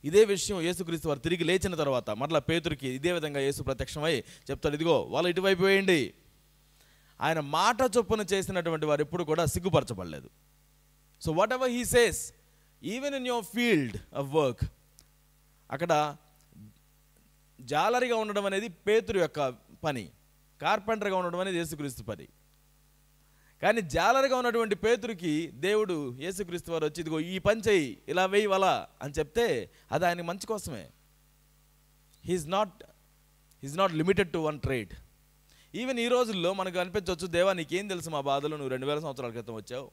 ఇదే విషయం యేసుక్రీస్తు వారు తిరిగి లేచిన తర్వాత మరలా పేతురుకి ఇదే విధంగా యేసు ప్రత్యక్షమై చెప్తాడు, ఇదిగో వాళ్ళు ఇటువైపు వేయండి. ఆయన మాట చొప్పున చేసినటువంటి వారు ఎప్పుడు కూడా సిగ్గుపరచబడలేదు. So whatever he says, even in your field of work, అక్కడ జాలరిగా ఉండడం అనేది పేతురు యొక్క పని, కార్పెంటర్గా ఉండడం అనేది యేసుక్రీస్తు పని. కానీ జాలరుగా ఉన్నటువంటి పేతురుకి దేవుడు యేసుక్రీస్తు వారు వచ్చి ఇదిగో ఈ పని చెయ్యి, ఇలా వేయి వల అని చెప్తే అది ఆయన మంచి కోసమే. He is not limited to one trade. Even ఈ రోజుల్లో మనకు అనిపించవచ్చు, దేవా నీకేం తెలుసు మా బాధలు, నువ్వు 2000 సంవత్సరాల క్రితం వచ్చావు,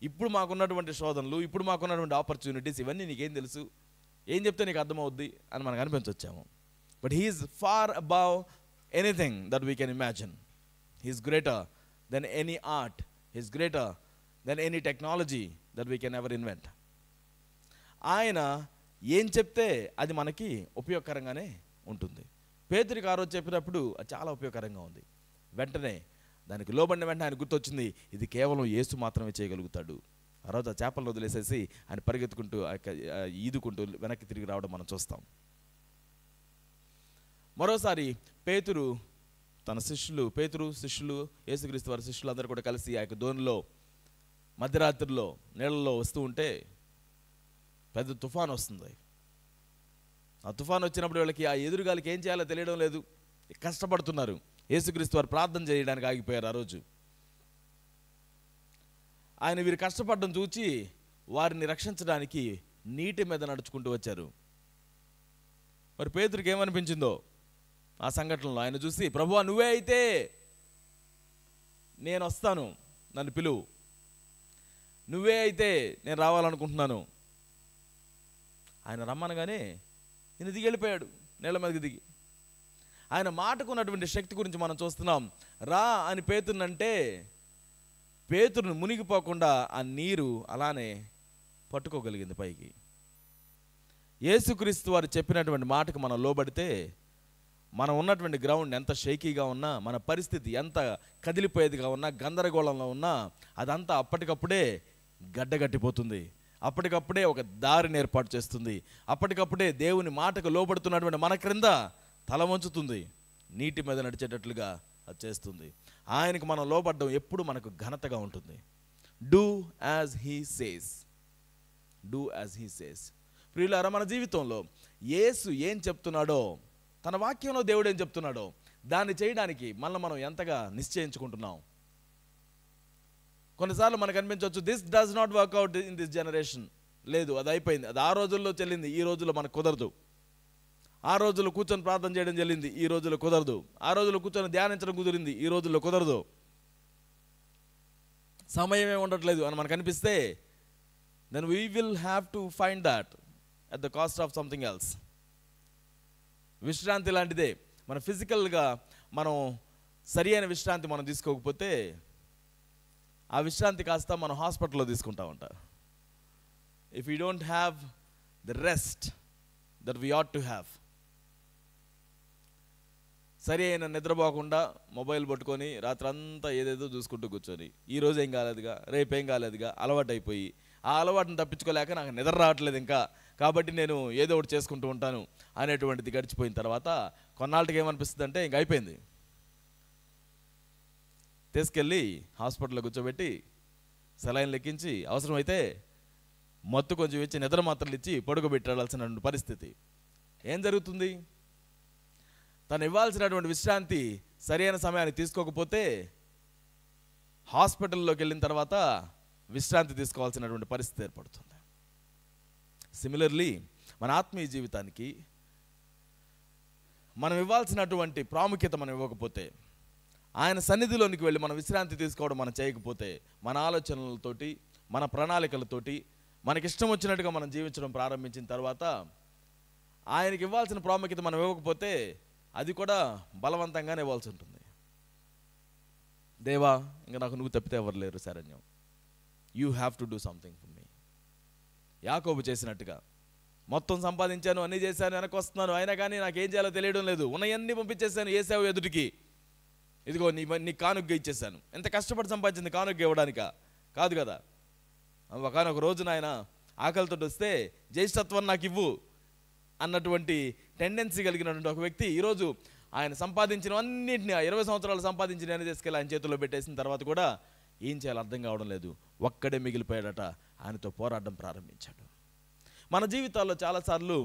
ఇప్పుడు మాకున్నటువంటి శోధనలు, ఇప్పుడు మాకున్నటువంటి ఆపర్చునిటీస్ ఇవన్నీ నీకేం తెలుసు, ఏం చెప్తే నీకు అర్థమవుద్ది అని మనకు అనిపించవచ్చాము. But he's far above anything that we can imagine. He's greater than any art, he's greater than any technology that we can ever invent. ఆయన ఏం చెప్తే అది మనకి ఉపయోగకరంగానే ఉంటుంది. పేతురికి ఆ రోజు చెప్పినప్పుడు అది చాలా ఉపయోగకరంగా ఉంది. వెంటనే దానికి లోబడిన వెంటనే ఆయన గుర్తొచ్చింది, ఇది కేవలం యేసు మాత్రమే చేయగలుగుతాడు. ఆ రోజు ఆ చేపలను వదిలేసేసి ఆయన పరిగెత్తుకుంటూ ఈదుకుంటూ వెనక్కి తిరిగి రావడం మనం చూస్తాం. మరోసారి పేతురు శిష్యులు యేసుక్రీస్తు వారి శిష్యులు అందరూ కూడా కలిసి ఆ యొక్క దోణిలో మధ్యరాత్రిలో నీళ్ళలో వస్తూ ఉంటే పెద్ద తుఫాన్ వస్తుంది. ఆ తుఫాన్ వచ్చినప్పుడు వీళ్ళకి ఆ ఎదురుగాలికి ఏం చేయాలో తెలియడం లేదు, కష్టపడుతున్నారు. యేసుక్రీస్తు వారు ప్రార్థన చేయడానికి ఆగిపోయారు. ఆ రోజు ఆయన వీరు కష్టపడడం చూచి వారిని రక్షించడానికి నీటి మీద నడుచుకుంటూ వచ్చారు. మరి పేతురికి ఏమనిపించిందో ఆ సంఘటనలో, ఆయన చూసి ప్రభువా నువ్వే అయితే నేను వస్తాను, నన్ను పిలువు, నువ్వే అయితే నేను రావాలనుకుంటున్నాను. ఆయన రమ్మనగానే ఈయన దిగి వెళ్ళిపోయాడు, నీళ్ళ మీదకి దిగి. ఆయన మాటకు ఉన్నటువంటి శక్తి గురించి మనం చూస్తున్నాం. రా అని పేతురునంటే పేతురును మునిగిపోకుండా ఆ నీరు అలానే పట్టుకోగలిగింది పైకి. యేసుక్రీస్తు వారు చెప్పినటువంటి మాటకు మనం లోబడితే మనం ఉన్నటువంటి గ్రౌండ్ ఎంత షేకీగా ఉన్నా, మన పరిస్థితి ఎంత కదిలిపోయేదిగా ఉన్నా, గందరగోళంలో ఉన్నా అదంతా అప్పటికప్పుడే గడ్డగట్టిపోతుంది. అప్పటికప్పుడే ఒక దారిని ఏర్పాటు చేస్తుంది. అప్పటికప్పుడే దేవుని మాటకు లోబడుతున్నటువంటి మన క్రింద తల వంచుతుంది, నీటి మీద నడిచేటట్లుగా అది చేస్తుంది. ఆయనకు మనం లోబడ్డం ఎప్పుడు మనకు ఘనతగా ఉంటుంది. Do as he says, do as he says. ప్రియులారా, మన జీవితంలో యేసు ఏం చెప్తున్నాడో, తన వాక్యంలో దేవుడు ఏం చెప్తున్నాడో దాన్ని చేయడానికి మనం ఎంతగా నిశ్చయించుకుంటున్నాం. కొన్నిసార్లు మనకు అనిపించవచ్చు, this does not work out in this generation. లేదు, అది అయిపోయింది, అది ఆ రోజుల్లో చెల్లింది, ఈ రోజుల్లో మనకు కుదరదు. ఆ రోజుల్లో కూర్చొని ప్రార్థన చేయడం చెల్లింది, ఈ రోజుల్లో కుదరదు. ఆ రోజుల్లో కూర్చొని ధ్యానించడం కుదిరింది, ఈ రోజుల్లో కుదరదు. సమయమే ఉండట్లేదు అని మనకు అనిపిస్తే then we will have to find that at the cost of something else. విశ్రాంతి లాంటిదే. మన ఫిజికల్గా మనం సరి అయిన విశ్రాంతి మనం తీసుకోకపోతే ఆ విశ్రాంతి కాస్త మనం హాస్పిటల్లో తీసుకుంటా ఉంటాం. If you don't have the rest that we ought to have, సరి అయిన నిద్రపోకుండా మొబైల్ పట్టుకొని రాత్రంతా ఏదేదో చూసుకుంటూ కూర్చొని ఈరోజు ఏం కాలేదుగా, రేపేం కాలేదుగా అలవాటు అయిపోయి ఆ అలవాటును తప్పించుకోలేక నాకు నిద్ర రావట్లేదు ఇంకా, కాబట్టి నేను ఏదో ఒకటి చేసుకుంటూ ఉంటాను అనేటువంటిది గడిచిపోయిన తర్వాత కొన్నాళ్ళకి ఏమనిపిస్తుంది అంటే ఇంక అయిపోయింది, తీసుకెళ్ళి హాస్పిటల్లో కూర్చోబెట్టి సెలైన్ లెక్కించి అవసరమైతే మత్తు కొంచెం ఇచ్చి నిద్ర మాత్రలు ఇచ్చి పడుకోబెట్టాల్సిన పరిస్థితి. ఏం జరుగుతుంది? తను ఇవ్వాల్సినటువంటి విశ్రాంతి సరైన సమయాన్ని తీసుకోకపోతే హాస్పిటల్లోకి వెళ్ళిన తర్వాత విశ్రాంతి తీసుకోవాల్సినటువంటి పరిస్థితి ఏర్పడుతుంది. సిమిలర్లీ మన ఆత్మీయ జీవితానికి మనం ఇవ్వాల్సినటువంటి ప్రాముఖ్యత మనం ఇవ్వకపోతే, ఆయన సన్నిధిలోనికి వెళ్ళి మనం విశ్రాంతి తీసుకోవడం మనం చేయకపోతే, మన ఆలోచనలతోటి మన ప్రణాళికలతోటి మనకిష్టం వచ్చినట్టుగా మనం జీవించడం ప్రారంభించిన తర్వాత ఆయనకి ఇవ్వాల్సిన ప్రాముఖ్యత మనం ఇవ్వకపోతే అది కూడా బలవంతంగానే ఇవ్వాల్సి ఉంటుంది. దేవా ఇంకా నాకు నువ్వు తప్పితే ఎవరు లేరు శరణ్యం, you have to do something for me. Yakobu చేసినట్టుగా మొత్తం సంపాదించాను, అన్నీ చేశాను, వెనక్కి వస్తున్నాను, అయినా కానీ నాకేం చేయాలో తెలియడం లేదు, ఉన్నవన్నీ పంపించేశాను ఏసావు ఎదుటికి, ఇదిగో నీ కానుగ్గా ఇచ్చేసాను. ఎంత కష్టపడి సంపాదించింది కానుగ్గా ఇవ్వడానిక కాదు కదా. ఒకనొక రోజున ఆయన ఆకలితో వస్తే జ్యేష్ఠత్వం నాకు ఇవ్వు అన్నటువంటి టెండెన్సీ కలిగినటువంటి ఒక వ్యక్తి ఈరోజు ఆయన సంపాదించిన అన్నింటినీ 20 సంవత్సరాలు సంపాదించిన ఆయన తీసుకెళ్ళి ఆయన చేతుల్లో పెట్టేసిన తర్వాత కూడా ఏం చేయాలో అర్థం కావడం లేదు. ఒక్కడే మిగిలిపోయాడట, ఆయనతో పోరాటం ప్రారంభించాడు. మన జీవితాల్లో చాలాసార్లు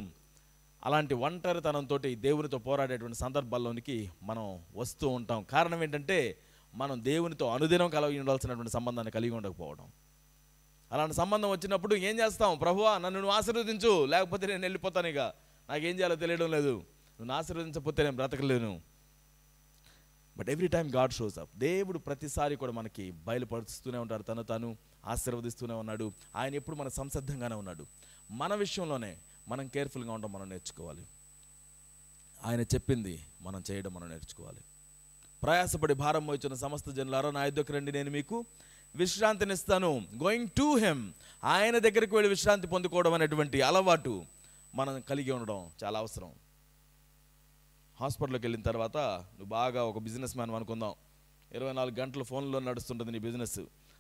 అలాంటి ఒంటరితనంతో దేవునితో పోరాడేటువంటి సందర్భాల్లోనికి మనం వస్తూ ఉంటాం. కారణం ఏంటంటే మనం దేవునితో అనుదినం కలిగి ఉండాల్సినటువంటి సంబంధాన్ని కలిగి ఉండకపోవడం. అలాంటి సంబంధం వచ్చినప్పుడు ఏం చేస్తాం? ప్రభువా నన్ను నువ్వు ఆశీర్వదించు, లేకపోతే నేను వెళ్ళిపోతాను, ఇక నాకేం చేయాలో తెలియడం లేదు, నువ్వు ఆశీర్వదించకపోతే నేను బ్రతకలేను. But every time God shows up. దేవుడు ప్రతిసారి కూడా మనకి బయలుపరుస్తూనే ఉంటాడు, తాను ఆశీర్వదిస్తూనే ఉన్నాడు. ఆయన ఎప్పుడు మన సంసిద్ధంగానే ఉన్నాడు. మన విషయంలోనే మనం కేర్ఫుల్గా ఉండడం మనం నేర్చుకోవాలి. ఆయన చెప్పింది మనం చేయడం మనం నేర్చుకోవాలి. ప్రయాసపడి భారం మోయుచున్న సమస్త జనులారా నా యొద్దకు రండి, నేను మీకు విశ్రాంతినిస్తాను. గోయింగ్ టు హిమ్, ఆయన దగ్గరికి వెళ్ళి విశ్రాంతి పొందుకోవడం అనేటువంటి అలవాటు మనం కలిగి ఉండడం చాలా అవసరం. హాస్పిటల్కి వెళ్ళిన తర్వాత నువ్వు బాగా ఒక బిజినెస్ మ్యాన్ అనుకుందాం, 24 గంటలు ఫోన్లో నడుస్తుంటుంది నీ బిజినెస్.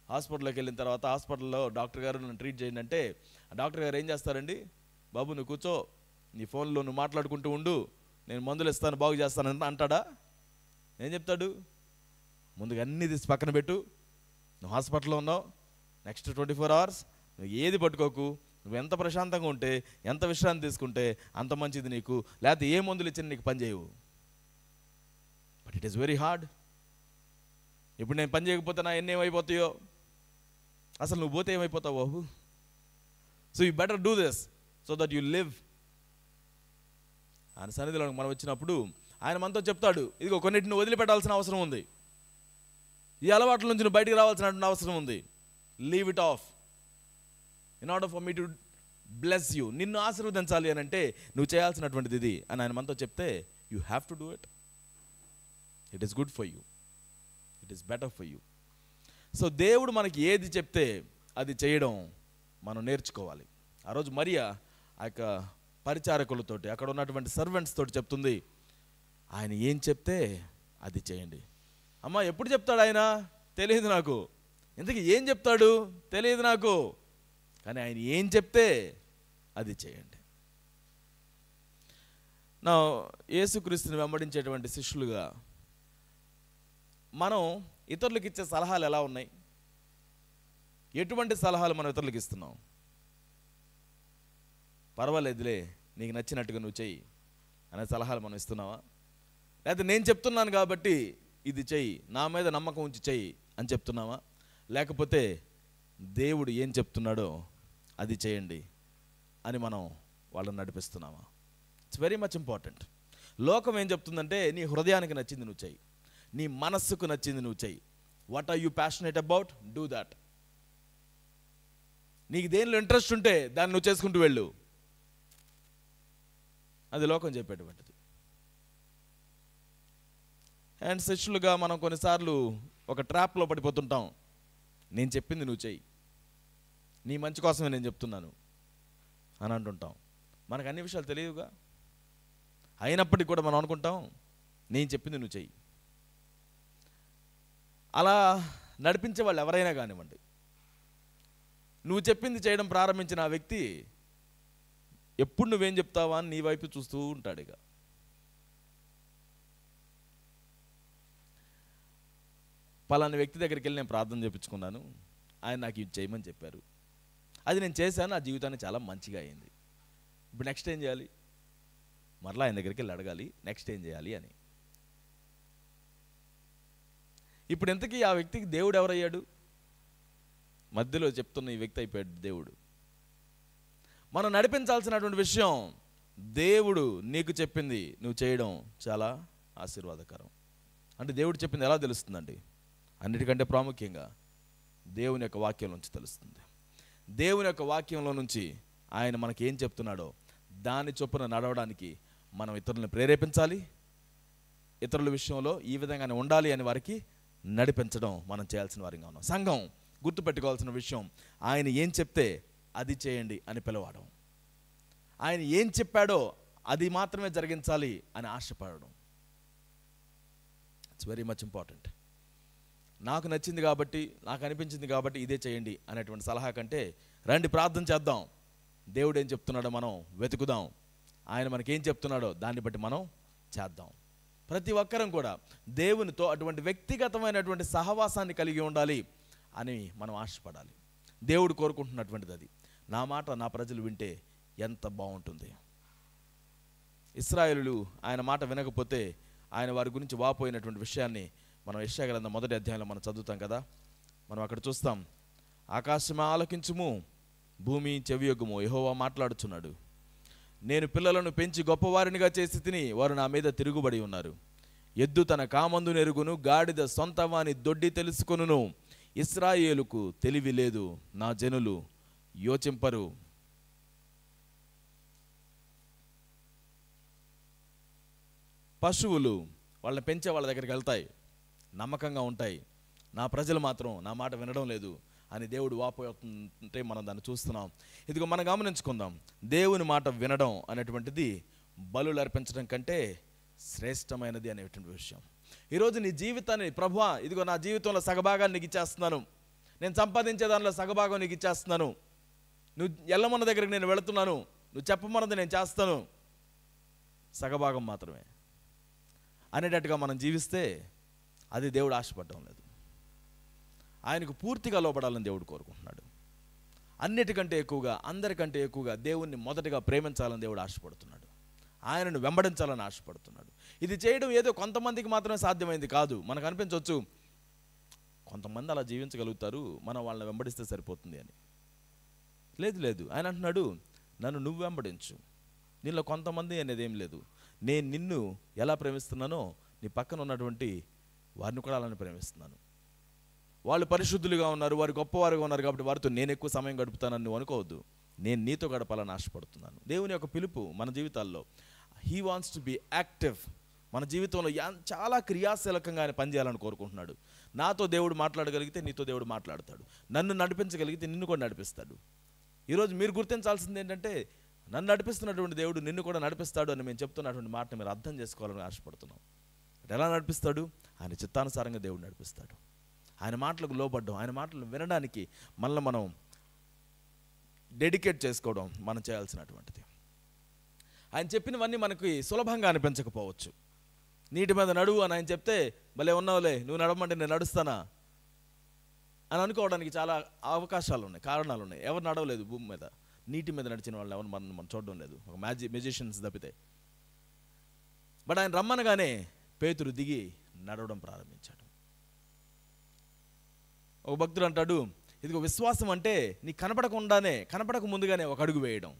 హాస్పిటల్కి వెళ్ళిన తర్వాత హాస్పిటల్లో డాక్టర్ గారు నన్ను ట్రీట్ చేయండి అంటే ఆ డాక్టర్ గారు ఏం చేస్తారండి? బాబు నువ్వు కూర్చో, నీ ఫోన్లో నువ్వు మాట్లాడుకుంటూ ఉండు, నేను మందులు ఇస్తాను, బాగు చేస్తాను అంటాడా? ఏం చెప్తాడు? ముందుగా అన్నీ తీసి పక్కన పెట్టు, నువ్వు హాస్పిటల్లో ఉన్నావు, నెక్స్ట్ 24 hours నువ్వు ఏది పట్టుకోకు, నువ్వు ఎంత ప్రశాంతంగా ఉంటే, ఎంత విశ్రాంతి తీసుకుంటే అంత మంచిది నీకు, లేకపోతే ఏ మందులు ఇచ్చిన నీకు పని చేయవు. But it is very hard. ఇప్పుడు నేను పని చేయకపోతే నా ఎన్ని ఏమైపోతాయో, అసలు నువ్వు పోతే ఏమైపోతావు బాబు? So you better do this so that you live. ఆయన సన్నిధిలో మనం వచ్చినప్పుడు ఆయన మనతో చెప్తాడు, ఇదిగో కొన్నిటిని వదిలిపెట్టాల్సిన అవసరం ఉంది, ఈ అలవాట్ల నుంచి నువ్వు బయటికి రావాల్సిన అవసరం ఉంది. Leave it of in order for me to bless you. నిన్ను ఆశీర్వదించాలి అని అంటే నువ్వు చేయాల్సినటువంటిది ఇది అని ఆయన మనతో చెప్తే you have to do it. It is good for you, it is better for you. So దేవుడు మనకి ఏది చెప్తే అది చేయడం మనం నేర్చుకోవాలి. ఆ రోజు మరియా ఆ యొక్క పరిచారకులతోటి, అక్కడ ఉన్నటువంటి సర్వెంట్స్ తోటి చెప్తుంది, ఆయన ఏం చెప్తే అది చేయండి. అమ్మ ఎప్పుడు చెప్తాడు ఆయన? తెలియదు నాకు. ఇంతకీ ఏం చెప్తాడు? తెలియదు నాకు. కానీ ఆయన ఏం చెప్తే అది చేయండి. నా యేసుక్రీస్తుని వెంబడించేటువంటి శిష్యులుగా మనం ఇతరులకు ఇచ్చే సలహాలు ఎలా ఉన్నాయి? ఎటువంటి సలహాలు మనం ఇతరులకు ఇస్తున్నాం? పర్వాలేదులే, నీకు నచ్చినట్టుగా నువ్వు చెయ్యి అనే సలహాలు మనం ఇస్తున్నావా? లేకపోతే నేను చెప్తున్నాను కాబట్టి ఇది చెయ్యి, నా మీద నమ్మకం ఉంచి చెయ్యి అని చెప్తున్నావా? లేకపోతే దేవుడు ఏం చెప్తున్నాడో అది చేయండి అని మనం వాళ్ళని నడిపిస్తున్నామా? It's very much important. లోకం ఏం చెప్తుందంటే నీ హృదయానికి నచ్చింది నువ్వు చెయ్యి, నీ మనస్సుకు నచ్చింది నువ్వు చెయ్యి. What are you passionate about, do that. నీకు దేనిలో ఇంట్రెస్ట్ ఉంటే దాన్ని నువ్వు చేసుకుంటూ వెళ్ళు, అది లోకం చెప్పేటువంటిది. అండ్ శిష్యులుగా మనం కొన్నిసార్లు ఒక ట్రాప్లో పడిపోతుంటాం. నేను చెప్పింది నువ్వు చెయ్యి, నీ మంచి కోసమే నేను చెప్తున్నాను అని అంటుంటాం. మనకు అన్ని విషయాలు తెలియదుగా, అయినప్పటికీ కూడా మనం అనుకుంటాం నేను చెప్పింది నువ్వు చెయ్యి. అలా నడిపించే వాళ్ళు ఎవరైనా కానివ్వండి, నువ్వు చెప్పింది చేయడం ప్రారంభించిన ఆ వ్యక్తి ఎప్పుడు నువ్వేం చెప్తావా అని నీ వైపు చూస్తూ ఉంటాడు. ఇక పలానా వ్యక్తి దగ్గరికి వెళ్ళి నేను ప్రార్థన చేయించుకున్నాను, ఆయన నాకు ఇది చేయమని చెప్పారు, అది నేను చేశాను, నా జీవితాన్ని చాలా మంచిగా అయింది. ఇప్పుడు నెక్స్ట్ ఏం చేయాలి? మరలా ఆయన దగ్గరికి వెళ్ళి అడగాలి నెక్స్ట్ ఏం చేయాలి అని. ఇప్పుడు ఇంతకీ ఆ వ్యక్తికి దేవుడు ఎవరయ్యాడు? మధ్యలో చెప్తున్న ఈ వ్యక్తి అయిపోయాడు దేవుడు. మనం నడిపించాల్సినటువంటి విషయం, దేవుడు నీకు చెప్పింది నువ్వు చేయడం చాలా ఆశీర్వాదకరం. అంటే దేవుడు చెప్పింది ఎలా తెలుస్తుందండి? అన్నిటికంటే ప్రాముఖ్యంగా దేవుని యొక్క వాక్యం నుంచి తెలుస్తుంది. దేవుని యొక్క వాక్యంలో నుంచి ఆయన మనకి ఏం చెప్తున్నాడో దాని చొప్పున నడవడానికి మనం ఇతరులను ప్రేరేపించాలి. ఇతరుల విషయంలో ఈ విధంగానే ఉండాలి అని వారికి నడిపించడం మనం చేయాల్సిన వారిగా ఉన్నాం. సంఘం గుర్తుపెట్టుకోవాల్సిన విషయం, ఆయన ఏం చెప్తే అది చేయండి అని పిలవడం, ఆయన ఏం చెప్పాడో అది మాత్రమే జరిగించాలి అని ఆశపడడం. It's very much important. నాకు నచ్చింది కాబట్టి, నాకు అనిపించింది కాబట్టి ఇదే చేయండి అనేటువంటి సలహా కంటే రండి ప్రార్థన చేద్దాం, దేవుడు ఏం చెప్తున్నాడో మనం వెతుకుదాం, ఆయన మనకేం చెప్తున్నాడో దాన్ని బట్టి మనం చేద్దాం. ప్రతి ఒక్కరం కూడా దేవునితో అటువంటి వ్యక్తిగతమైనటువంటి సహవాసాన్ని కలిగి ఉండాలి అని మనం ఆశపడాలి. దేవుడు కోరుకుంటున్నటువంటిది అది. నా మాట నా ప్రజలు వింటే ఎంత బాగుంటుంది. ఇశ్రాయేలులు ఆయన మాట వినకపోతే ఆయన వారి గురించి వాపోయినటువంటి విషయాన్ని మనం యెషయా గ్రంథం 1వ అధ్యాయంలో మనం చదువుతాం కదా. మనం అక్కడ చూస్తాం, ఆకాశమా ఆలకించుము, భూమి చెవియొగ్గుము, యెహోవా మాట్లాడుచున్నాడు. నేను పిల్లలను పెంచి గొప్పవారినిగా చేసి తిని, వారు నా మీద తిరుగుబడి ఉన్నారు. ఎద్దు తన కామందు నెరుగును, గాడిద సొంత వాని దొడ్డి తెలుసుకొనును. ఇశ్రాయేలుకు తెలివి లేదు, నా జనులు యోచింపరు. పశువులు వాళ్ళని పెంచే వాళ్ళ దగ్గరికి వెళ్తాయి, నమ్మకంగా ఉంటాయి. నా ప్రజలు మాత్రం నా మాట వినడం లేదు అని దేవుడు వాపోతుంటే మనం దాన్ని చూస్తున్నాం. ఇదిగో మనం గమనించుకుందాం, దేవుని మాట వినడం అనేటువంటిది బలులు అర్పించడం కంటే శ్రేష్టమైనది అనేటువంటి విషయం. ఈరోజు నీ జీవితాన్ని, ప్రభువా ఇదిగో నా జీవితంలో సగభాగాన్ని నీకు ఇచ్చేస్తున్నాను, నేను సంపాదించే దానిలో సగభాగం నీకు ఇచ్చేస్తున్నాను, నువ్వు ఎల్లమన్న దగ్గరికి నేను వెళుతున్నాను, నువ్వు చెప్పమన్నది నేను చేస్తాను, సగభాగం మాత్రమే అనేటట్టుగా మనం జీవిస్తే అది దేవుడు ఆశపడడం లేదు. ఆయనకు పూర్తిగా లోబడాలని దేవుడు కోరుకుంటున్నాడు. అన్నిటికంటే ఎక్కువగా, అందరికంటే ఎక్కువగా దేవుణ్ణి మొదటగా ప్రేమించాలని దేవుడు ఆశపడుతున్నాడు. ఆయనను వెంబడించాలని ఆశపడుతున్నాడు. ఇది చేయడం ఏదో కొంతమందికి మాత్రమే సాధ్యమైంది కాదు. మనకు అనిపించవచ్చు కొంతమంది అలా జీవించగలుగుతారు, మనం వాళ్ళని వెంబడిస్తే సరిపోతుంది అని. లేదు లేదు, ఆయన అంటున్నాడు, నన్ను నువ్వు వెంబడించు, నీలో కొంతమంది అనేది ఏం లేదు. నేను నిన్ను ఎలా ప్రేమిస్తున్నానో నీ పక్కన ఉన్నటువంటి వారిని కూడా అలానే ప్రేమిస్తున్నాను. వాళ్ళు పరిశుద్ధులుగా ఉన్నారు, వారు గొప్పవారుగా ఉన్నారు కాబట్టి వారితో నేను ఎక్కువ సమయం గడుపుతానని నువ్వు అనుకోవద్దు. నేను నీతో గడపాలని ఆశపడుతున్నాను. దేవుని యొక్క పిలుపు మన జీవితాల్లో, he wants to be active. మన జీవితంలో చాలా క్రియాశీలకంగా ఆయన పనిచేయాలని కోరుకుంటున్నాడు. నాతో దేవుడు మాట్లాడగలిగితే నీతో దేవుడు మాట్లాడతాడు, నన్ను నడిపించగలిగితే నిన్ను కూడా నడిపిస్తాడు. ఈరోజు మీరు గుర్తించాల్సింది ఏంటంటే, నన్ను నడిపిస్తున్నటువంటి దేవుడు నిన్ను కూడా నడిపిస్తాడు అని మేము చెప్తున్నటువంటి మాటను మీరు అర్థం చేసుకోవాలని ఆశపడుతున్నాం. ఎలా నడిపిస్తాడు? ఆయన చిత్తానుసారంగా దేవుడు నడిపిస్తాడు. ఆయన మాటలకు లోబడ్డం, ఆయన మాటలు వినడానికి మనల్ని మనం డెడికేట్ చేసుకోవడం మనం చేయాల్సినటువంటిది. ఆయన చెప్పినవన్నీ మనకి సులభంగా అనిపించకపోవచ్చు. నీటి మీద నడువు అని ఆయన చెప్తే, భలే ఉన్నావులే, నువ్వు నడవమంటే నేను నడుస్తానా అని అనుకోవడానికి చాలా అవకాశాలు ఉన్నాయి, కారణాలు ఉన్నాయి. ఎవరు నడవలేదు భూమి మీద, నీటి మీద నడిచిన వాళ్ళు ఎవరు మనం చూడడం లేదు, ఒక మ్యూజిషియన్స్ తప్పితే. బట్ ఆయన రమ్మనగానే పేతురు దిగి నడవడం ప్రారంభించాడు. ఒక భక్తుడు అంటాడు, ఇదిగో విశ్వాసం అంటే నీకు కనపడక ముందుగానే ఒక అడుగు వేయడం.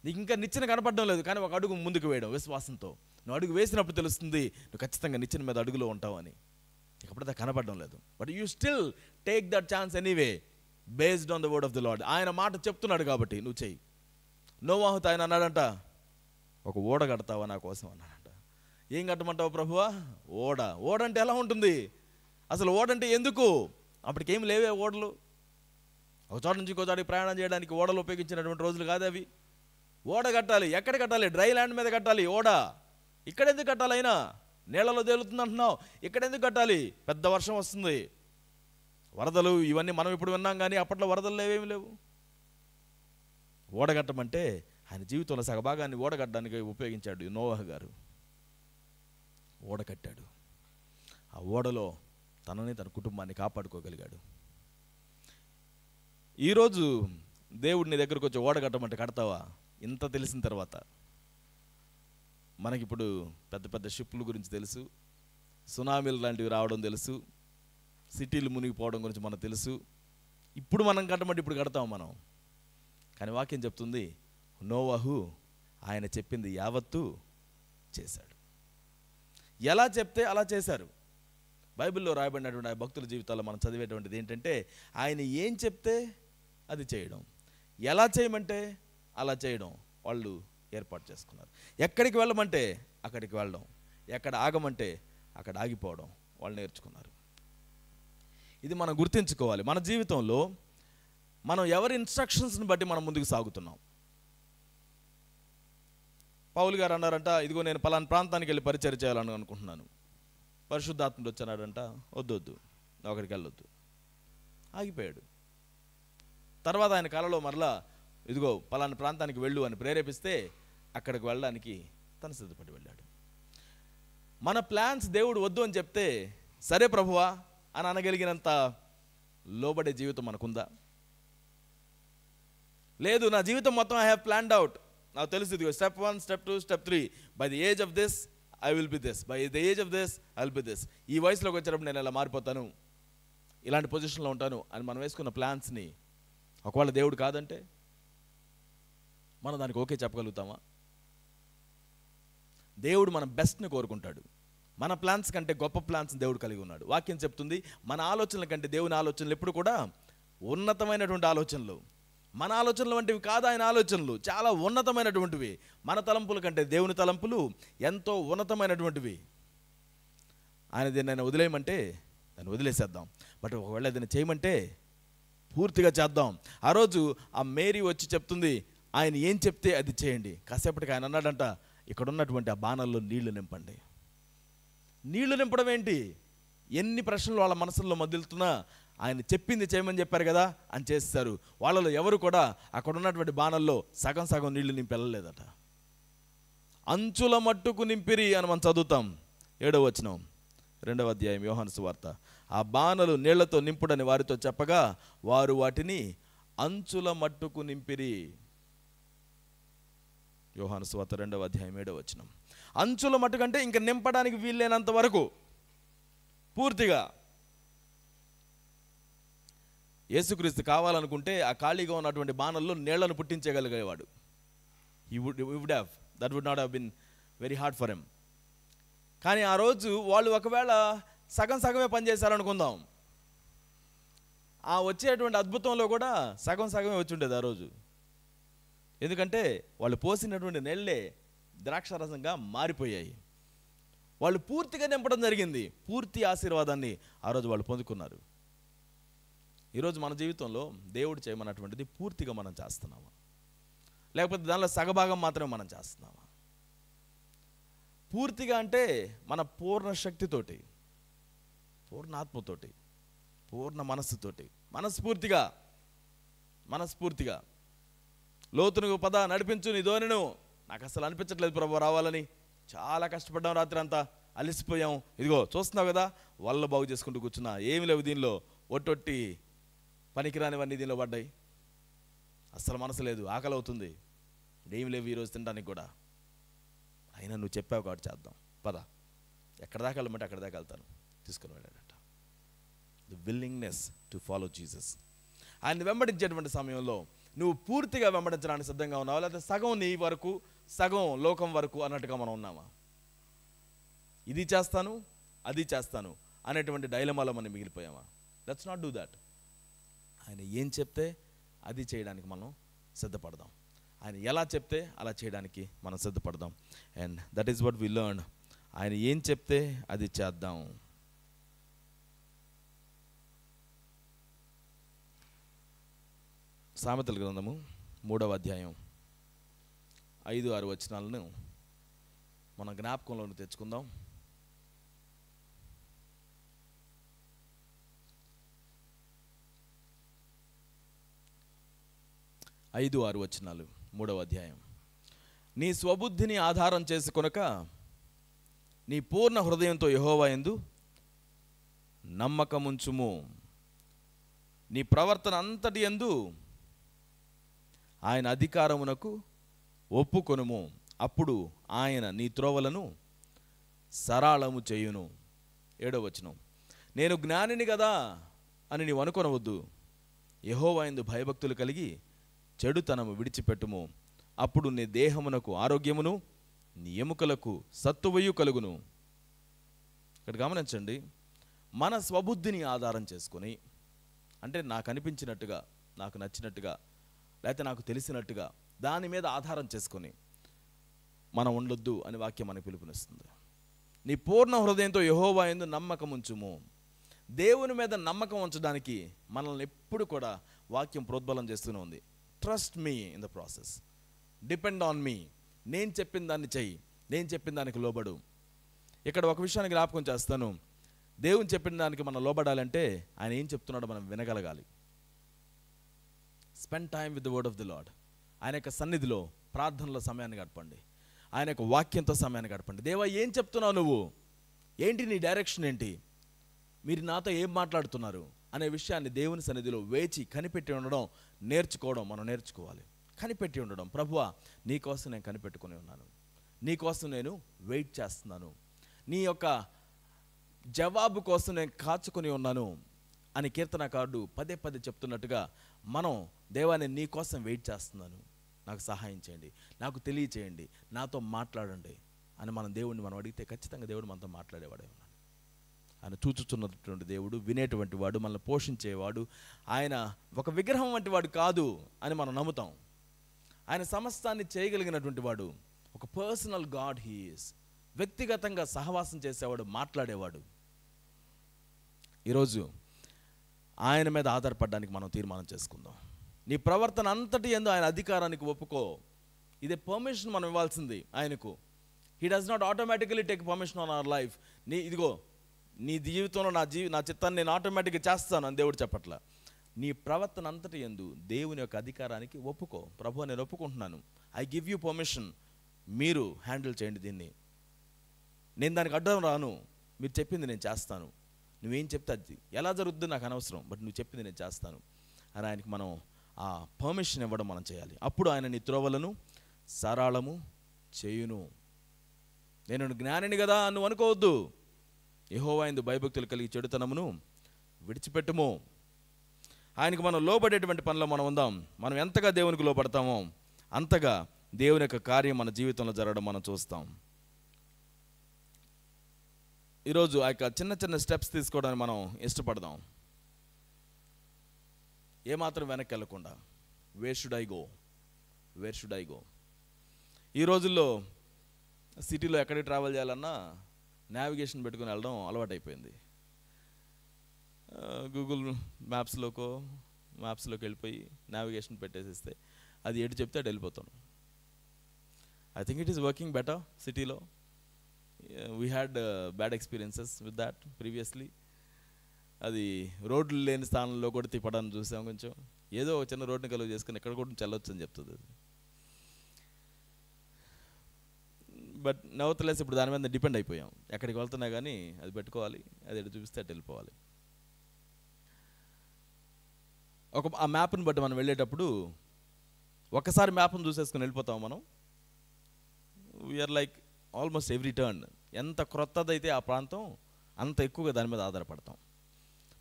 నీకు ఇంకా నిచ్చెన కనపడడం లేదు, కానీ ఒక అడుగు ముందుకు వేయడం విశ్వాసంతో. నువ్వు అడుగు వేసినప్పుడు తెలుస్తుంది నువ్వు ఖచ్చితంగా నిచ్చెన మీద అడుగులో ఉంటావు అని. ఇకపోతే కనపడడం లేదు, but you still take that chance anyway based on the word of the lord. ఆయన మాట చెప్తున్నాడు కాబట్టి నువ్వు చెయ్యి. నోవాహుతో ఆయన అన్నాడంట, ఒక ఓడ కడతావా నా కోసం అన్నాడంట. ఏం కట్టమంటావు ప్రభువా? ఓడ అంటే ఎలా ఉంటుంది అసలు? ఓడంటే ఎందుకు? అప్పటికేమి లేవే ఓడలు. ఒక చోట నుంచి ఇంకో చోటికి ప్రయాణం చేయడానికి ఓడలు ఉపయోగించినటువంటి రోజులు కాదు అవి. ఓడ కట్టాలి, ఎక్కడ కట్టాలి? డ్రై ల్యాండ్ మీద కట్టాలి ఓడ. ఇక్కడ ఎందుకు కట్టాలి? అయినా నీళ్లలో తేలుతుంది అంటున్నావు, ఇక్కడ ఎందుకు కట్టాలి? పెద్ద వర్షం వస్తుంది, వరదలు, ఇవన్నీ మనం ఇప్పుడు విన్నాం, కానీ అప్పట్లో వరదలు లేవేమి లేవు. ఓడగట్టమంటే ఆయన జీవితంలో సగభాగాన్ని ఓడగట్టడానికి ఉపయోగించాడు నోవాహు గారు. ఓడ కట్టాడు. ఆ ఓడలో తనని తన కుటుంబాన్ని కాపాడుకోగలిగాడు. ఈరోజు దేవుడు నీ దగ్గరకు వచ్చి ఓడ కట్టమంటే కడతావా? ఇంత తెలిసిన తర్వాత మనకిప్పుడు పెద్ద పెద్ద షిప్ల గురించి తెలుసు, సునామీలు లాంటివి రావడం తెలుసు, సిటీలు మునిగిపోవడం గురించి మనకు తెలుసు. ఇప్పుడు మనం కట్టమంటే ఇప్పుడు కడతాం మనం. కానీ వాక్యం చెప్తుంది, నోవాహు ఆయన చెప్పింది యావత్తు చేశాడు. ఎలా చెప్తే అలా చేశారు. బైబిల్లో రాయబడినటువంటి ఆ భక్తుల జీవితాల్లో మనం చదివేటువంటిది ఏంటంటే, ఆయన ఏం చెప్తే అది చేయడం, ఎలా చేయమంటే అలా చేయడం వాళ్ళు ఏర్పాటు చేసుకున్నారు. ఎక్కడికి వెళ్ళమంటే అక్కడికి వెళ్ళడం, ఎక్కడ ఆగమంటే అక్కడ ఆగిపోవడం వాళ్ళు నేర్చుకున్నారు. ఇది మనం గుర్తించుకోవాలి. మన జీవితంలో మనం ఎవరి ఇన్స్ట్రక్షన్స్ని బట్టి మనం ముందుకు సాగుతున్నాం. పౌలు గారు అన్నారంట, ఇదిగో నేను పలానా ప్రాంతానికి వెళ్ళి పరిచయం చేయాలని అనుకుంటున్నాను. పరిశుద్ధాత్ముడు వచ్చాడంట, వద్దు అక్కడికి వెళ్ళొద్దు, ఆగిపోయాడు. తర్వాత ఆయన కలలో మరలా ఇదిగో పలానా ప్రాంతానికి వెళ్ళు అని ప్రేరేపిస్తే అక్కడికి వెళ్ళడానికి తను సిద్ధపడి వెళ్ళాడు. మన ప్లాన్స్ దేవుడు వద్దు అని చెప్తే సరే ప్రభువా అని అనగలిగినంత లోబడే జీవితం మనకుందా? లేదు, నా జీవితం మొత్తం ఐ హ్యావ్ ప్లాన్డ్ అవుట్, నాకు తెలుసు ఇదిగో step 1, step 2, step 3, by the age of this I will be this, by the age of this I will be this, ఈ వయసులోకి వచ్చేటప్పుడు నేను ఇలా మారిపోతాను, ఇలాంటి పొజిషన్లో ఉంటాను అని మనం వేసుకున్న ప్లాన్స్ని ఒకవేళ దేవుడు కాదంటే మనం దానికి ఓకే చెప్పగలుగుతామా? దేవుడు మన బెస్ట్ని కోరుకుంటాడు. మన ప్లాన్స్ కంటే గొప్ప ప్లాన్స్ దేవుడు కలిగి ఉన్నాడు. వాక్యం చెప్తుంది, మన ఆలోచనల కంటే దేవుని ఆలోచనలు ఎప్పుడు కూడా ఉన్నతమైనటువంటి ఆలోచనలు. మన ఆలోచనలు వంటివి కాదు ఆయన ఆలోచనలు, చాలా ఉన్నతమైనటువంటివి. మన తలంపుల కంటే దేవుని తలంపులు ఎంతో ఉన్నతమైనటువంటివి. ఆయన దీన్ని వదిలేయమంటే దాన్ని వదిలేసేద్దాం, బట్ ఒకవేళ దీన్ని చేయమంటే పూర్తిగా చేద్దాం. ఆ రోజు ఆ మేరీ వచ్చి చెప్తుంది, ఆయన ఏం చెప్తే అది చేయండి. కాసేపటికి ఆయన అన్నాడంట, ఇక్కడ ఉన్నటువంటి ఆ బాణల్లో నీళ్లు నింపండి. నీళ్లు నింపడం ఏంటి? ఎన్ని ప్రశ్నలు వాళ్ళ మనసుల్లో మదులుతున్నా ఆయన చెప్పింది చేయమని చెప్పారు కదా అని చేస్తారు. వాళ్ళలో ఎవరు కూడా అక్కడ ఉన్నటువంటి బాణల్లో సగం సగం నీళ్లు నింపి వెళ్ళలేదట. అంచుల మట్టుకు నింపిరి అని మనం చదువుతాం. 7వ వచనం 2వ అధ్యాయం యోహాను సువార్త. ఆ బాణలు నీళ్లతో నింపుడని వారితో చెప్పగా వారు వాటిని అంచుల మట్టుకు నింపిరి. యోహాను సువార్త 2వ అధ్యాయం 7వ వచనం. అంచుల మట్టుకంటే ఇంకా నింపడానికి వీల్లేనంత వరకు పూర్తిగా. యేసుక్రీస్తు కావాలనుకుంటే ఆ ఖాళీగా ఉన్నటువంటి బాణల్లో నీళ్లను పుట్టించగలిగేవాడు. That would not have been very hard for him. కానీ ఆ రోజు వాళ్ళు ఒకవేళ సగం సగమే పనిచేశారనుకుందాం, ఆ వచ్చేటువంటి అద్భుతంలో కూడా సగం సగమే వచ్చి ఉండేది ఆ రోజు. ఎందుకంటే వాళ్ళు పోసినటువంటి నీళ్ళే ద్రాక్షారసంగా మారిపోయాయి. వాళ్ళు పూర్తిగా నింపడం జరిగింది. పూర్తి ఆశీర్వాదాన్ని ఆ రోజు వాళ్ళు పొందుకున్నారు. ఈరోజు మన జీవితంలో దేవుడు చేయమన్నటువంటిది పూర్తిగా మనం చేస్తున్నామా, లేకపోతే దానిలో సగభాగం మాత్రమే మనం చేస్తున్నామా? పూర్తిగా అంటే మన పూర్ణ శక్తితోటి, పూర్ణ ఆత్మతోటి, పూర్ణ మనస్సుతోటి, మనస్ఫూర్తిగా లోతును పద నడిపించు నీ ధోనిను. నాకు అసలు అనిపించట్లేదు ప్రభు రావాలని, చాలా కష్టపడ్డాం, రాత్రి అంతా అలసిపోయాం, ఇదిగో చూస్తున్నావు కదా వల్ల బాగు చేసుకుంటూ కూర్చున్నా, ఏమి లేవు దీనిలో, ఒట్టొట్టి పనికిరానివన్నీ దీనిలో పడ్డాయి, అస్సలు మనసు లేదు, ఆకలి అవుతుంది, ఏమి లేవు ఈరోజు తినడానికి కూడా. అయినా నువ్వు చెప్పావు కాబట్టి చేద్దాం, పద, ఎక్కడ దాకా వెళ్ళమంటే అక్కడ దాకా వెళ్తాను, తీసుకుని వెళ్ళాడట. The willingness to follow Jesus. ఆయన వెంబడించేటువంటి సమయంలో నువ్వు పూర్తిగా వెంబడించడానికి సిద్ధంగా ఉన్నావా, లేకపోతే సగం నీ వరకు సగం లోకం వరకు అన్నట్టుగా మనం ఉన్నామా? ఇది చేస్తాను అది చేస్తాను అనేటువంటి డైలమాలో మనం మిగిలిపోయామా? Let's not do that. ఆయన ఏం చెప్తే అది చేయడానికి మనం సిద్ధపడదాం. ఆయన ఎలా చెప్తే అలా చేయడానికి మనం సిద్ధపడదాం. And that is what we learn. ఆయన ఏం చెప్తే అది చేద్దాం. సామెతల గ్రంథము 3వ అధ్యాయం 5-6 వచనాలను మన జ్ఞాపకంలోకి తెచ్చుకుందాం. 5-6 వచనాలు 3వ అధ్యాయం. నీ స్వబుద్ధిని ఆధారం చేసుకొనక నీ పూర్ణ హృదయంతో యెహోవా యందు నమ్మకముంచుము. నీ ప్రవర్తన అంతటి యందు ఆయన అధికారమునకు ఒప్పుకొనుము. అప్పుడు ఆయన నీ త్రోవలను సరళము చేయును. 7వ వచనం. నేను జ్ఞానిని కదా అని నీవు అనుకొనవద్దు. యెహోవా యందు భయభక్తులు కలిగి చెడుతనము విడిచిపెట్టుము. అప్పుడు నీ దేహమునకు ఆరోగ్యమును నీ ఎముకలకు సత్తువయు కలుగును. ఇక్కడ గమనించండి, మన స్వబుద్ధిని ఆధారం చేసుకొని, అంటే నాకు అనిపించినట్టుగా, నాకు నచ్చినట్టుగా, లేకపోతే నాకు తెలిసినట్టుగా దాని మీద ఆధారం చేసుకొని మనం ఉండొద్దు అని వాక్యం మనకు పిలుపునిస్తుంది. నీ పూర్ణ హృదయంతో యెహోవా యందు నమ్మకం ఉంచుము. దేవుని మీద నమ్మకం ఉంచడానికి మనల్ని ఎప్పుడు కూడా వాక్యం ప్రోద్బలం చేస్తూనే ఉంది. Trust me in the process, depend on me. నేను చెప్పిన దాన్ని చెయ్యి, నేను చెప్పిన దానికి లోబడు. ఇక్కడ ఒక విషయాన్ని జ్ఞాపకం చేస్తాను. దేవుని చెప్పిన దానికి మనం లోబడాలంటే ఆయన ఏం చెప్తున్నాడో మనం వినగలగాలి. Spend time with the word of the Lord. ఆయన యొక్క సన్నిధిలో ప్రార్థనలో సమయాన్ని గడపండి, ఆయన యొక్క వాక్యంతో సమయాన్ని గడపండి. దేవా ఏం చెప్తున్నావు, నువ్వు ఏంటి, నీ డైరెక్షన్ ఏంటి, మీరు నాతో ఏం మాట్లాడుతున్నారు అనే విషయాన్ని దేవుని సన్నిధిలో వేచి కనిపెట్టి ఉండడం నేర్చుకోవడం మనం నేర్చుకోవాలి. కనిపెట్టి ఉండడం, ప్రభువా నీ కోసం నేను కనిపెట్టుకుని ఉన్నాను, నీ కోసం నేను వెయిట్ చేస్తున్నాను, నీ యొక్క జవాబు కోసం నేను కాచుకొని ఉన్నాను అని కీర్తనకారుడు పదే పదే చెప్తున్నట్టుగా మనం దేవాన్ని నీ కోసం వెయిట్ చేస్తున్నాను, నాకు సహాయం చేయండి, నాకు తెలియచేయండి, నాతో మాట్లాడండి అని దేవుడిని మనం అడిగితే ఖచ్చితంగా దేవుడు మనతో మాట్లాడేవాడే ఉన్నాడు. ఆయన చూచుచున్నటువంటి దేవుడు, వినేటువంటి వాడు, మనల్ని పోషించేవాడు. ఆయన ఒక విగ్రహం వంటి వాడు కాదు అని మనం నమ్ముతాం. ఆయన సమస్తాన్ని చేయగలిగినటువంటి వాడు. ఒక పర్సనల్ గాడ్ హీ ఈస్. వ్యక్తిగతంగా సహవాసం చేసేవాడు, మాట్లాడేవాడు. ఈరోజు ఆయన మీద ఆధారపడడానికి మనం తీర్మానం చేసుకుందాం. నీ ప్రవర్తన అంతటి యందు ఆయన అధికారానికి ఒప్పుకో. ఇదే పర్మిషన్ మనం ఇవ్వాల్సింది ఆయనకు. He does not automatically take permission on our life. ఇదిగో నీ జీవితంలో నా చిత్తాన్ని నేను ఆటోమేటిక్గా చేస్తాను అని దేవుడు చెప్పట్లా. నీ ప్రవర్తన అంతటి యందు దేవుని యొక్క అధికారానికి ఒప్పుకో. ప్రభు, నేను ఒప్పుకుంటున్నాను, ఐ గివ్ యూ పర్మిషన్, మీరు హ్యాండిల్ చేయండి దీన్ని, నేను దానికి అడ్డం రాను, మీరు చెప్పింది నేను చేస్తాను, నువ్వేం చెప్తే అది ఎలా జరుగుతుందో నాకు అనవసరం, బట్ నువ్వు చెప్పింది నేను చేస్తాను అని ఆయనకి మనం ఆ పర్మిషన్ ఇవ్వడం మనం చేయాలి. అప్పుడు ఆయన నీ త్రోవలను సరళము చేయును. నేను జ్ఞానిని కదా నువ్వు అనుకోవద్దు. యెహోవా యందు భయభక్తులు కలిగి చెడుతనమును విడిచిపెట్టుము. ఆయనకు మనం లోబడేటువంటి పనిలో మనం ఉందాం. మనం ఎంతగా దేవునికి లోబడతామో అంతగా దేవుని యొక్క కార్యం మన జీవితంలో జరగడం మనం చూస్తాం. ఈరోజు ఆ యొక్క చిన్న చిన్న స్టెప్స్ తీసుకోవడానికి మనం ఇష్టపడదాం. ఏమాత్రం వెనక్కి వెళ్ళకుండా వేర్ షుడ్ ఐ గో. ఈ రోజుల్లో సిటీలో ఎక్కడికి ట్రావెల్ చేయాలన్నా నావిగేషన్ పెట్టుకుని వెళ్ళడం అలవాటు అయిపోయింది. గూగుల్ మ్యాప్స్లోకి వెళ్ళిపోయి నావిగేషన్ పెట్టేసిస్తే అది ఎటు చెప్తే అటు వెళ్ళిపోతాను. I think it is working better సిటీలో. We had bad experiences with that previously. అది రోడ్లు లేని స్థానంలో కూడా తిప్పడానికి చూసాం. కొంచెం ఏదో ఒక చిన్న రోడ్ని కలువ చేసుకుని ఎక్కడ కూడా వెళ్ళొచ్చు అని చెప్తుంది అది. బట్ నవతలేసి ఇప్పుడు దాని మీద డిపెండ్ అయిపోయాం. ఎక్కడికి వెళ్తున్నా కానీ అది పెట్టుకోవాలి, అది ఎటు చూపిస్తే అటు వెళ్ళిపోవాలి. ఆ మ్యాప్ని బట్టి మనం వెళ్ళేటప్పుడు ఒక్కసారి మ్యాప్ని చూసేసుకుని వెళ్ళిపోతాం మనం. We are like almost every turn, ఎంత క్రొత్తదైతే ఆ ప్రాంతం అంత ఎక్కువగా దాని మీద ఆధారపడతాం.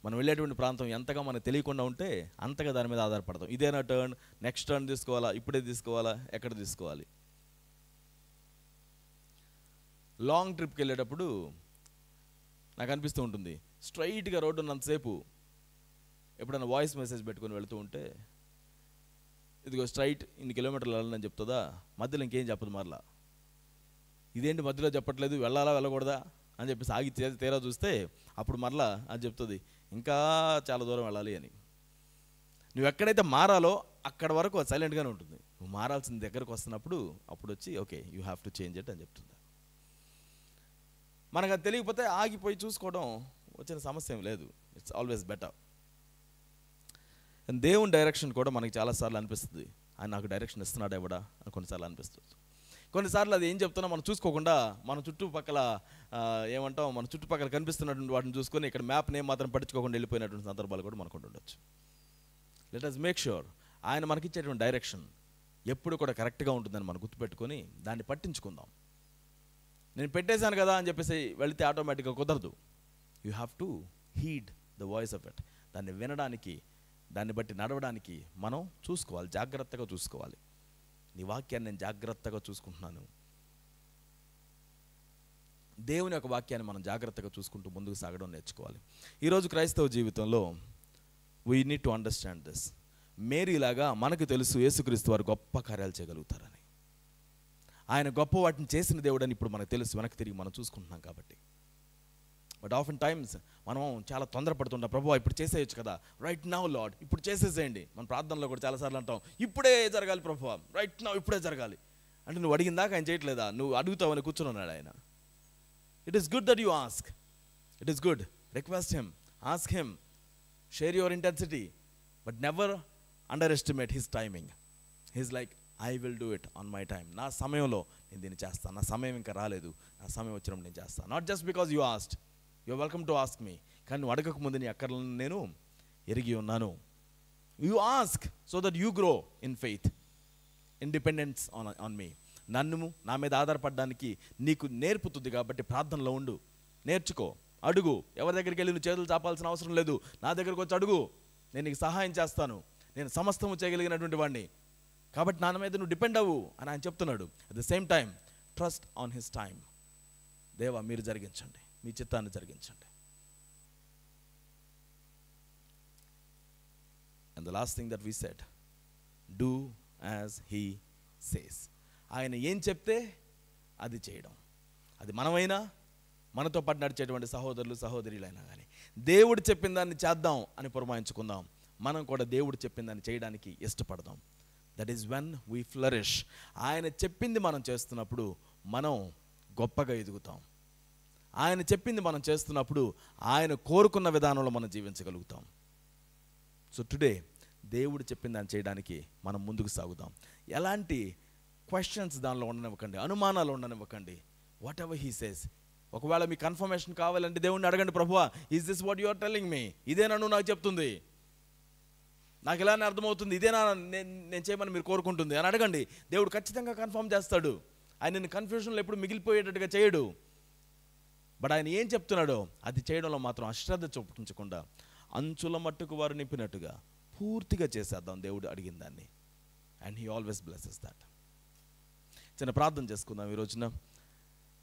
మనం వెళ్ళేటువంటి ప్రాంతం ఎంతగా మనకు తెలియకుండా ఉంటే అంతగా దాని మీద ఆధారపడతాం. ఇదేనా టర్న్, నెక్స్ట్ టర్న్ తీసుకోవాలా, ఇప్పుడే తీసుకోవాలా, ఎక్కడ తీసుకోవాలి. లాంగ్ ట్రిప్కి వెళ్ళేటప్పుడు నాకు అనిపిస్తూ ఉంటుంది, స్ట్రైట్గా రోడ్డు ఉన్నంతసేపు ఎప్పుడైనా వాయిస్ మెసేజ్ పెట్టుకొని వెళుతూ ఉంటే ఇదిగో స్ట్రైట్ ఇన్ని కిలోమీటర్లు వెళ్ళాలని చెప్తుందా, మధ్యలో ఇంకేం చెప్పదు. మరలా ఇదేంటి మధ్యలో చెప్పట్లేదు, వెళ్ళాలా వెళ్ళకూడదా అని చెప్పేసి ఆగి తీరా చూస్తే అప్పుడు మరలా అది చెప్తుంది ఇంకా చాలా దూరం వెళ్ళాలి అని. నువ్వు ఎక్కడైతే మారాలో అక్కడ వరకు అది సైలెంట్గానే ఉంటుంది. నువ్వు మారాల్సిన దగ్గరకు వస్తున్నప్పుడు అప్పుడు వచ్చి okay you have to change it అని చెప్తుంది. మనకు అది తెలియకపోతే ఆగిపోయి చూసుకోవడం వచ్చిన సమస్య ఏం లేదు. It's always better. దేవుని డైరెక్షన్ కూడా మనకి చాలాసార్లు అనిపిస్తుంది, ఆయన నాకు డైరెక్షన్ ఇస్తున్నాడు ఎవడా అని కొన్నిసార్లు అనిపిస్తుంది. కొన్నిసార్లు అది ఏం చెప్తున్నా మనం చూసుకోకుండా మన చుట్టుపక్కల మన చుట్టుపక్కల కనిపిస్తున్నటువంటి వాటిని చూసుకొని ఇక్కడ మ్యాప్ని మాత్రం పట్టించుకోకుండా వెళ్ళిపోయినటువంటి సందర్భాలు కూడా మనకు ఉండొచ్చు. లెట్ us మేక్ ష్యూర్ ఆయన మనకిచ్చేటువంటి డైరెక్షన్ ఎప్పుడు కూడా కరెక్ట్గా ఉంటుందని మనం గుర్తుపెట్టుకొని దాన్ని పట్టించుకుందాం. నేను పెట్టేశాను కదా అని చెప్పేసి వెళితే ఆటోమేటిక్గా కుదరదు. You have to heed the voice of it. దాన్ని వినడానికి, దాన్ని బట్టి నడవడానికి మనం చూసుకోవాలి, జాగ్రత్తగా చూసుకోవాలి. నీ వాక్యాన్ని నేను జాగ్రత్తగా చూసుకుంటున్నాను. దేవుని యొక్క వాక్యాన్ని మనం జాగ్రత్తగా చూసుకుంటూ ముందుకు సాగడం నేర్చుకోవాలి. ఈరోజు క్రైస్తవ జీవితంలో we need to understand this. మేరీలాగా మనకు తెలుసు యేసుక్రీస్తు వారు గొప్ప కార్యాలు చేయగలుగుతారని. ఆయన గొప్ప వాటిని చేసిన దేవుడు అని ఇప్పుడు మనకు తెలుసు, వెనక్కి తిరిగి మనం చూసుకుంటున్నాం కాబట్టి. బట్ ఆఫెన్ టైమ్స్ మనం చాలా తొందరపడుతుంటాం, ప్రభువా ఇప్పుడు చేసేయచ్చు కదా, రైట్ నౌ లార్డ్ ఇప్పుడు చేసేసేయండి. మన ప్రార్థనలో కూడా చాలాసార్లు అంటాం ఇప్పుడే జరగాలి ప్రభువా, రైట్ నౌ ఇప్పుడే జరగాలి. అంటే నువ్వు అడిగిన దాకా ఆయన చేయట్లేదా, నువ్వు అడుగుతావని కూర్చున్నాడు ఆయన. It is good that you ask, it is good, request him, ask him, share your intensity, but never under estimate his timing. He's like I will do it on my time. నా సమయంలో నేను దీన్ని చేస్తాను, నా సమయం ఇంకా రాలేదు, నా సమయం వచ్చినప్పుడు నేను చేస్తాను. Not just because you asked, you welcome to ask me, కానీ నువ్వు అడగక ముందు నీ అక్కర్లను నేను ఎరిగి ఉన్నాను. You ask so that you grow in faith, independence on me. నన్ను నా మీద ఆధారపడడానికి నీకు నేర్పుతుంది. కాబట్టి ప్రార్థనలో ఉండు, నేర్చుకో, అడుగు. ఎవరి దగ్గరికి వెళ్ళి నువ్వు చేతులు చాపాల్సిన అవసరం లేదు. నా దగ్గరకు వచ్చి అడుగు, నేను నీకు సహాయం చేస్తాను, నేను సమస్తము చేయగలిగినటువంటి వాడిని. కాబట్టి నా మీద నువ్వు డిపెండ్ అవ్వు అని ఆయన చెప్తున్నాడు. At the same time trust on his time. దేవా మీరు జరిగించండి, మీ చిత్తాన్ని జరిగించండి. And the last thing that we said, do as he says. ఆయన ఏం చెప్తే అది చేయడం. అది మనమైనా, మనతో పాటు నడిచేటువంటి సహోదరులు సహోదరులైనా కానీ దేవుడు చెప్పిన దాన్ని చేద్దాం అని పురమాయించుకుందాం. మనం కూడా దేవుడు చెప్పిన దాన్ని చేయడానికి ఇష్టపడదాం. That is when we flourish. ఆయన చెప్పింది మనం చేస్తున్నప్పుడు మనం గొప్పగా ఎదుగుతాం. ఆయన చెప్పింది మనం చేస్తున్నప్పుడు ఆయన కోరుకున్న విధానంలో మనం జీవించగలుగుతాం. సో టుడే దేవుడు చెప్పిన దాన్ని చేయడానికి మనం ముందుకు సాగుదాం. ఎలాంటి క్వశ్చన్స్ దానిలో ఉండనివ్వకండి, అనుమానాలు ఉండనివ్వకండి. Whatever he says. ఒకవేళ మీ కన్ఫర్మేషన్ కావాలంటే దేవుడిని అడగండి, ప్రభువా is this what you are telling me? ఇదేనా నువ్వు నాకు చెప్తుంది? నాకు ఇలానే అర్థమవుతుంది, ఇదేనా నేను చేయమని మీరు కోరుకుంటుంది అని అడగండి. దేవుడు ఖచ్చితంగా కన్ఫర్మ్ చేస్తాడు. ఆయన నిన్ను కన్ఫ్యూజన్లో ఎప్పుడు మిగిలిపోయేటట్టుగా చేయడు. బట్ ఆయన ఏం చెప్తున్నాడో అది చేయడంలో మాత్రం అశ్రద్ధ చూపించకుండా అంచుల మట్టుకు వారు నింపినట్టుగా పూర్తిగా చేసేద్దాం దేవుడు అడిగిన దాన్ని. And he always blesses that. చిన్న ప్రార్థన చేసుకుందాం ఈ రోజున.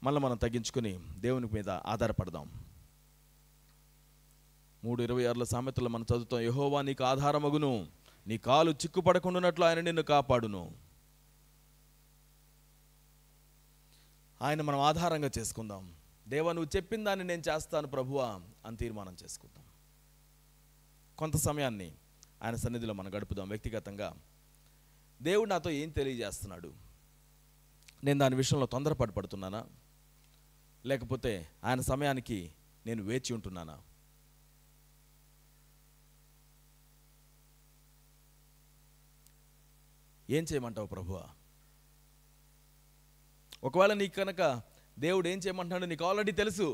మళ్ళీ మనం తగ్గించుకొని దేవుని మీద ఆధారపడదాం. 3:26 సామెతల్లో మనం చదువుతాం, యెహోవా నీకు ఆధారమగును, నీ కాలు చిక్కుపడకుండానట్లు ఆయన నిన్ను కాపాడును. ఆయన మనం ఆధారంగా చేసుకుందాం. దేవా నువ్వు చెప్పిన దాన్ని నేను చేస్తాను ప్రభువా అని తీర్మానం చేసుకుందాం. కొంత సమయాన్ని ఆయన సన్నిధిలో మనం గడుపుదాం. వ్యక్తిగతంగా దేవుడు నాతో ఏం తెలియజేస్తున్నాడు, నేను దాని విషయంలో తొందరపడుతున్నానా, లేకపోతే ఆయన సమయానికి నేను వేచి ఉంటున్నానా? ఏం చేయమంటావు ప్రభువా? ఒకవేళ నీకు కనుక దేవుడు ఏం చేయమంటున్నాడు నీకు ఆల్రెడీ తెలుసు,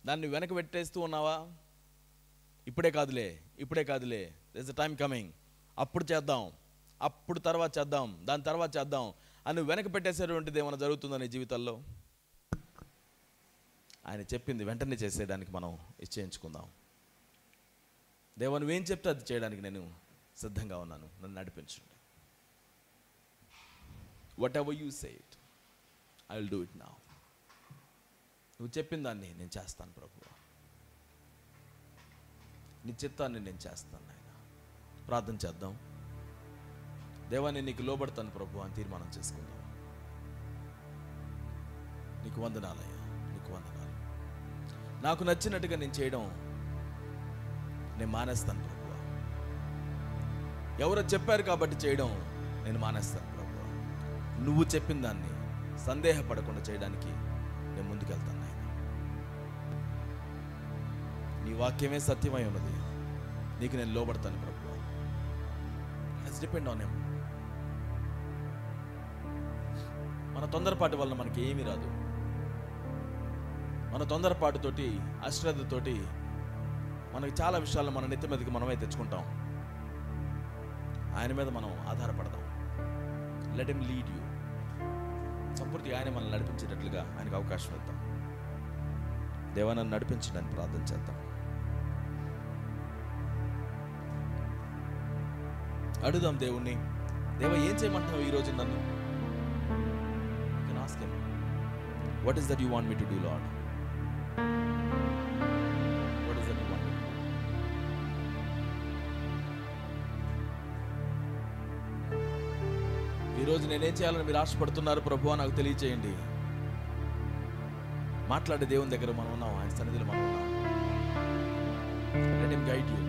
దాన్ని వెనక పెట్టేస్తూ ఉన్నావా? ఇప్పుడే కాదులే there is a time coming, అప్పుడు చేద్దాం, అప్పుడు తర్వాత చేద్దాం, దాని తర్వాత చేద్దాం అని వెనక పెట్టేసేటువంటిది ఏమైనా జరుగుతుందో నీ జీవితాల్లో? ఆయన చెప్పింది వెంటనే చేసేయడానికి మనం నిశ్చయించుకుందాం. దేవా నువ్వేం చెప్తే అది చేయడానికి నేను సిద్ధంగా ఉన్నాను, నన్ను నడిపించండి. What ever you say it, I will do it now. నువ్వు చెప్పిన దాన్ని నేను చేస్తాను ప్రభువా, నీ చిత్తాన్ని నేను చేస్తాను నాయన. ప్రార్థన చేద్దాం. దేవా నేను నీకు లోబడతాను ప్రభు అని తీర్మానం చేసుకుందాం. నీకు వందనాలయ్యా, నీకు వందనాలు. నాకు నచ్చినట్టుగా నేను చేయడం నేను మానేస్తాను ప్రభు. ఎవరో చెప్పారు కాబట్టి చేయడం నేను మానేస్తాను ప్రభు. నువ్వు చెప్పిన దాన్ని సందేహపడకుండా చేయడానికి నేను ముందుకెళ్తాను నాయన. నీ వాక్యమే సత్యమై ఉన్నది, నీకు నేను లోబడతాను ప్రభు. Let's depend on him. మన తొందరపాటు వలన మనకి ఏమీ రాదు. మన తొందరపాటుతోటి, అశ్రద్ధతోటి మనకి చాలా విషయాల్లో మన నెత్తి మీదకి మనమే తెచ్చుకుంటాం. ఆయన మీద మనం ఆధారపడదాం. Let him lead you. సంపూర్తిగా ఆయన మనల్ని నడిపించేటట్లుగా ఆయనకు అవకాశం ఇద్దాం. దేవా నన్ను నడిపించడానికి ప్రార్థన చేద్దాం. అడుగుదాం దేవుణ్ణి, దేవా ఏం చేయమంటున్నావు ఈరోజు నన్ను? You can ask him, what is that you want me to do, Lord? What is that you want me to do? ఈరోజు నేనేం చేయాలని మీరు ఆశపడుతున్నారు ప్రభువా నాకు తెలియచేయండి. మాట్లాడే దేవుని దగ్గర మనం ఉన్నాం, ఆయన సన్నిధిలో మనం ఉన్నాం. Let him guide you.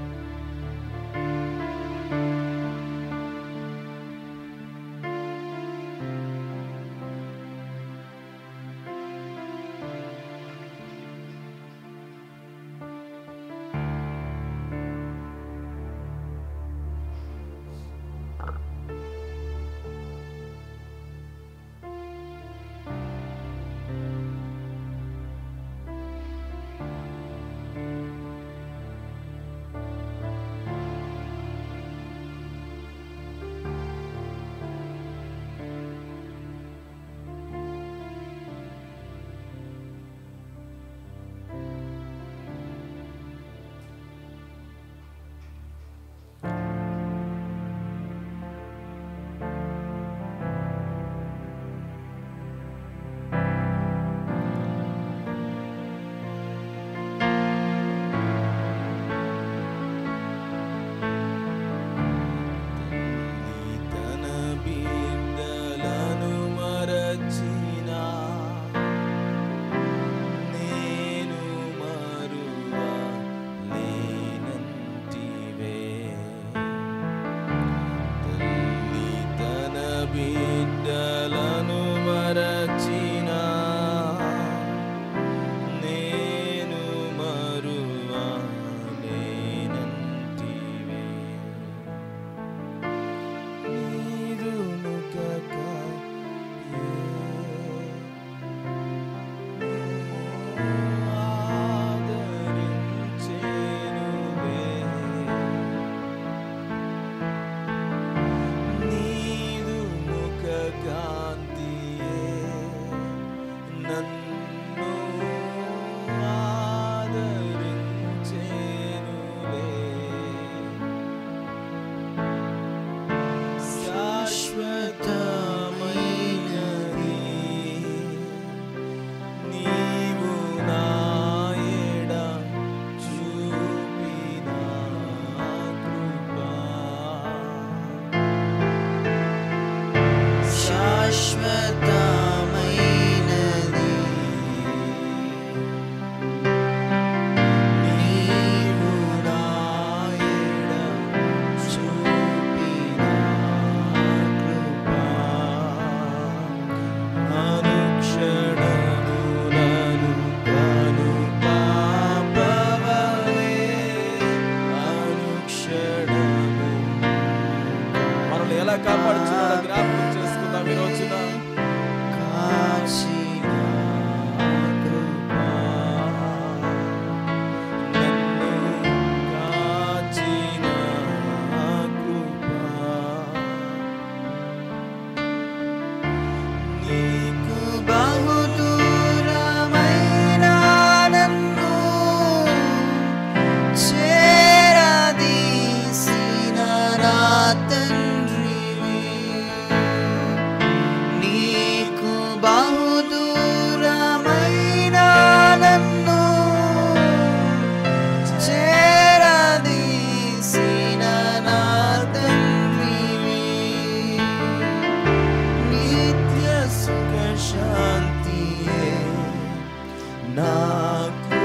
నాకు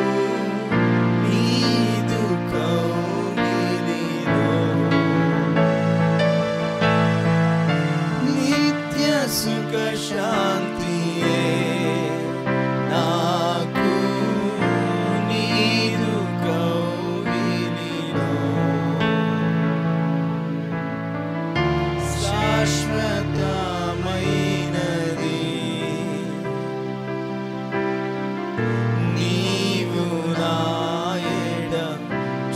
నీదు కౌగిలిలో నిత్య సుఖ శాంతియే నాకు నీదు కౌగిలిలో శాశ్వతమైనది నీవు నా ఎడ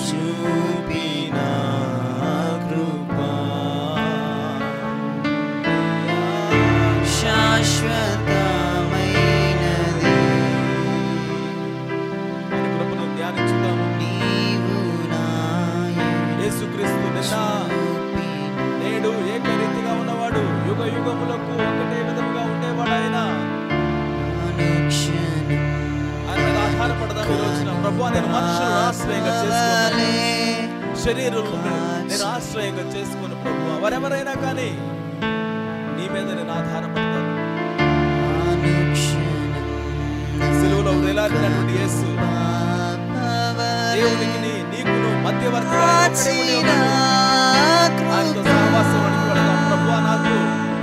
చూపిన కృపా శాశ్వతమైనది. ఆయన కృపను ధ్యానించుదాము. నీవు నా యేసుక్రీస్తు నిన్న నేడు ఏకరీతిగా ఉన్నవాడు, యుగ యుగములకు ఒకటే విధముగా ఉండేవాడు. ఆయన ఆధారపడదాం. ఈ రోజున ప్రభువా, నేను మనుషులను ఆశ్రయంగా చేసుకున్నాను, శరీరులను నేను ఆశ్రయంగా చేసుకుని ప్రభువా, వారెవరైనా కానీ నీ మీద నేను ఆధారపడతాను. సిలువలో వేలాడినటువంటి యేసు దేవునికి నీకును మధ్యవర్తిగా ఆయనతో సహవాసంలోనికి వెళదాం. ప్రభువా, నాకు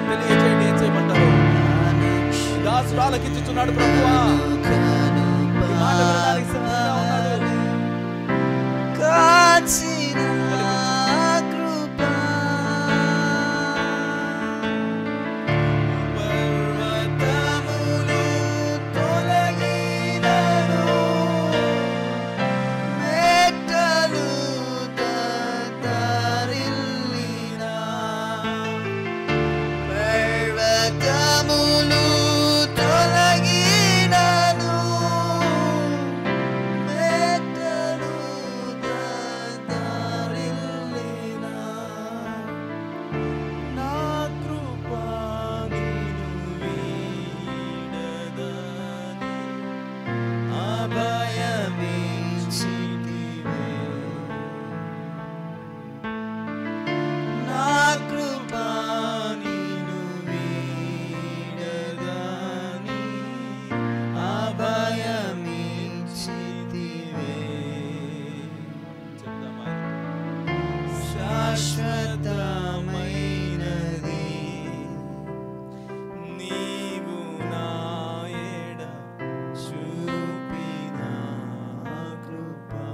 తెలియజేయండి, ఏం చేయమంటారు? దాసుడు ఆలకించుచున్నాడు. ప్రభువా, ఈ మాట వినడానికి సిద్ధంగా ఉన్నాడు. పర్వతములు తొలగినను, మెట్టలు తత్తరిల్లినా, పర్వతములు తొలగినను, మెట్టలు తత్తరిల్లినా, నా కృపా నీను వీడదని అభయమిచ్చితివే. నా కృపా నీను వీడదని అభయమిచ్చితివే. చెప్దామా? శాశ్వతమైనది నీవు నా ఎడ చూపిన కృపా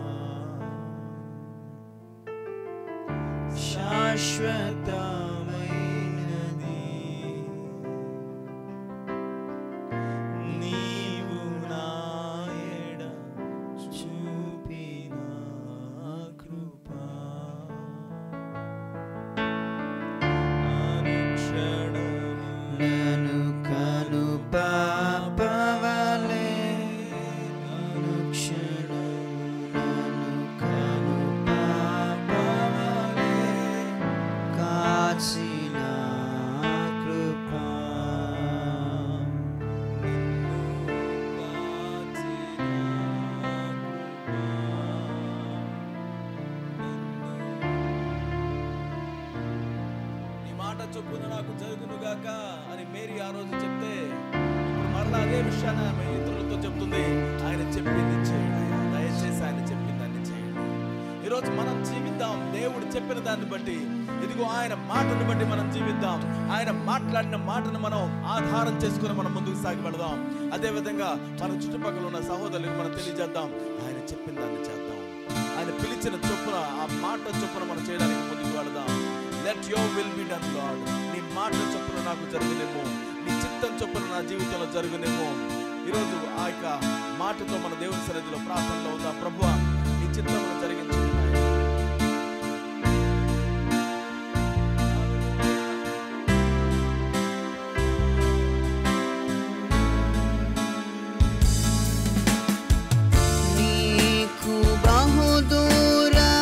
శాశ్వతమైనది నీవు నా ఎడ చూపిన కృపా అనుక్షణము నన్ను కను పాపవలే, అనుక్షణము నన్ను కను పాపవలే కాచిన కృపా, నిన్ను కాచిన కృపా, నీ మాట చొప్పున నాకు జరుగునుగాక అని మేరీ ఆ రోజు చెప్తే, ఇప్పుడు మరలా అదే విషయాన్ని ఆమె ఇతరులతో చెప్తుంది. ఆయన చెప్పింది చేయండి, దయచేసి ఆయన చెప్పిన దాన్ని చేయండి. ఈరోజు మనం జీవిద్దాం దేవుడు చెప్పిన దాన్ని బట్టి. ఇదిగో ఆయన మాటను బట్టి మనం జీవిద్దాం. ఆయన మాట్లాడిన మాటను మనం ఆధారం చేసుకుని మనం ముందుకు సాగి వెళదాం. అదేవిధంగా మన చుట్టుపక్కల ఉన్న సహోదరులకు మనం తెలియజేద్దాం, ఆయన చెప్పిన దాన్ని చేద్దాం. ఆయన పిలిచిన చొప్పున, ఆ మాట చొప్పున మనం చేయడానికి ముందుకు వెళదాం. Let your will be done lord. నీ మాట చొప్పున నాకు జరుగునేమో, నీ చిత్తం చొప్పున నా జీవితంలో జరుగునేమో. ఈరోజు ఆ యొక్క మాటతో మన దేవుని సన్నిధిలో ప్రార్థనలో ఉందాం. ప్రభువా, నీ చిత్తమును జరిగించు. నీకు బహుదూరమైన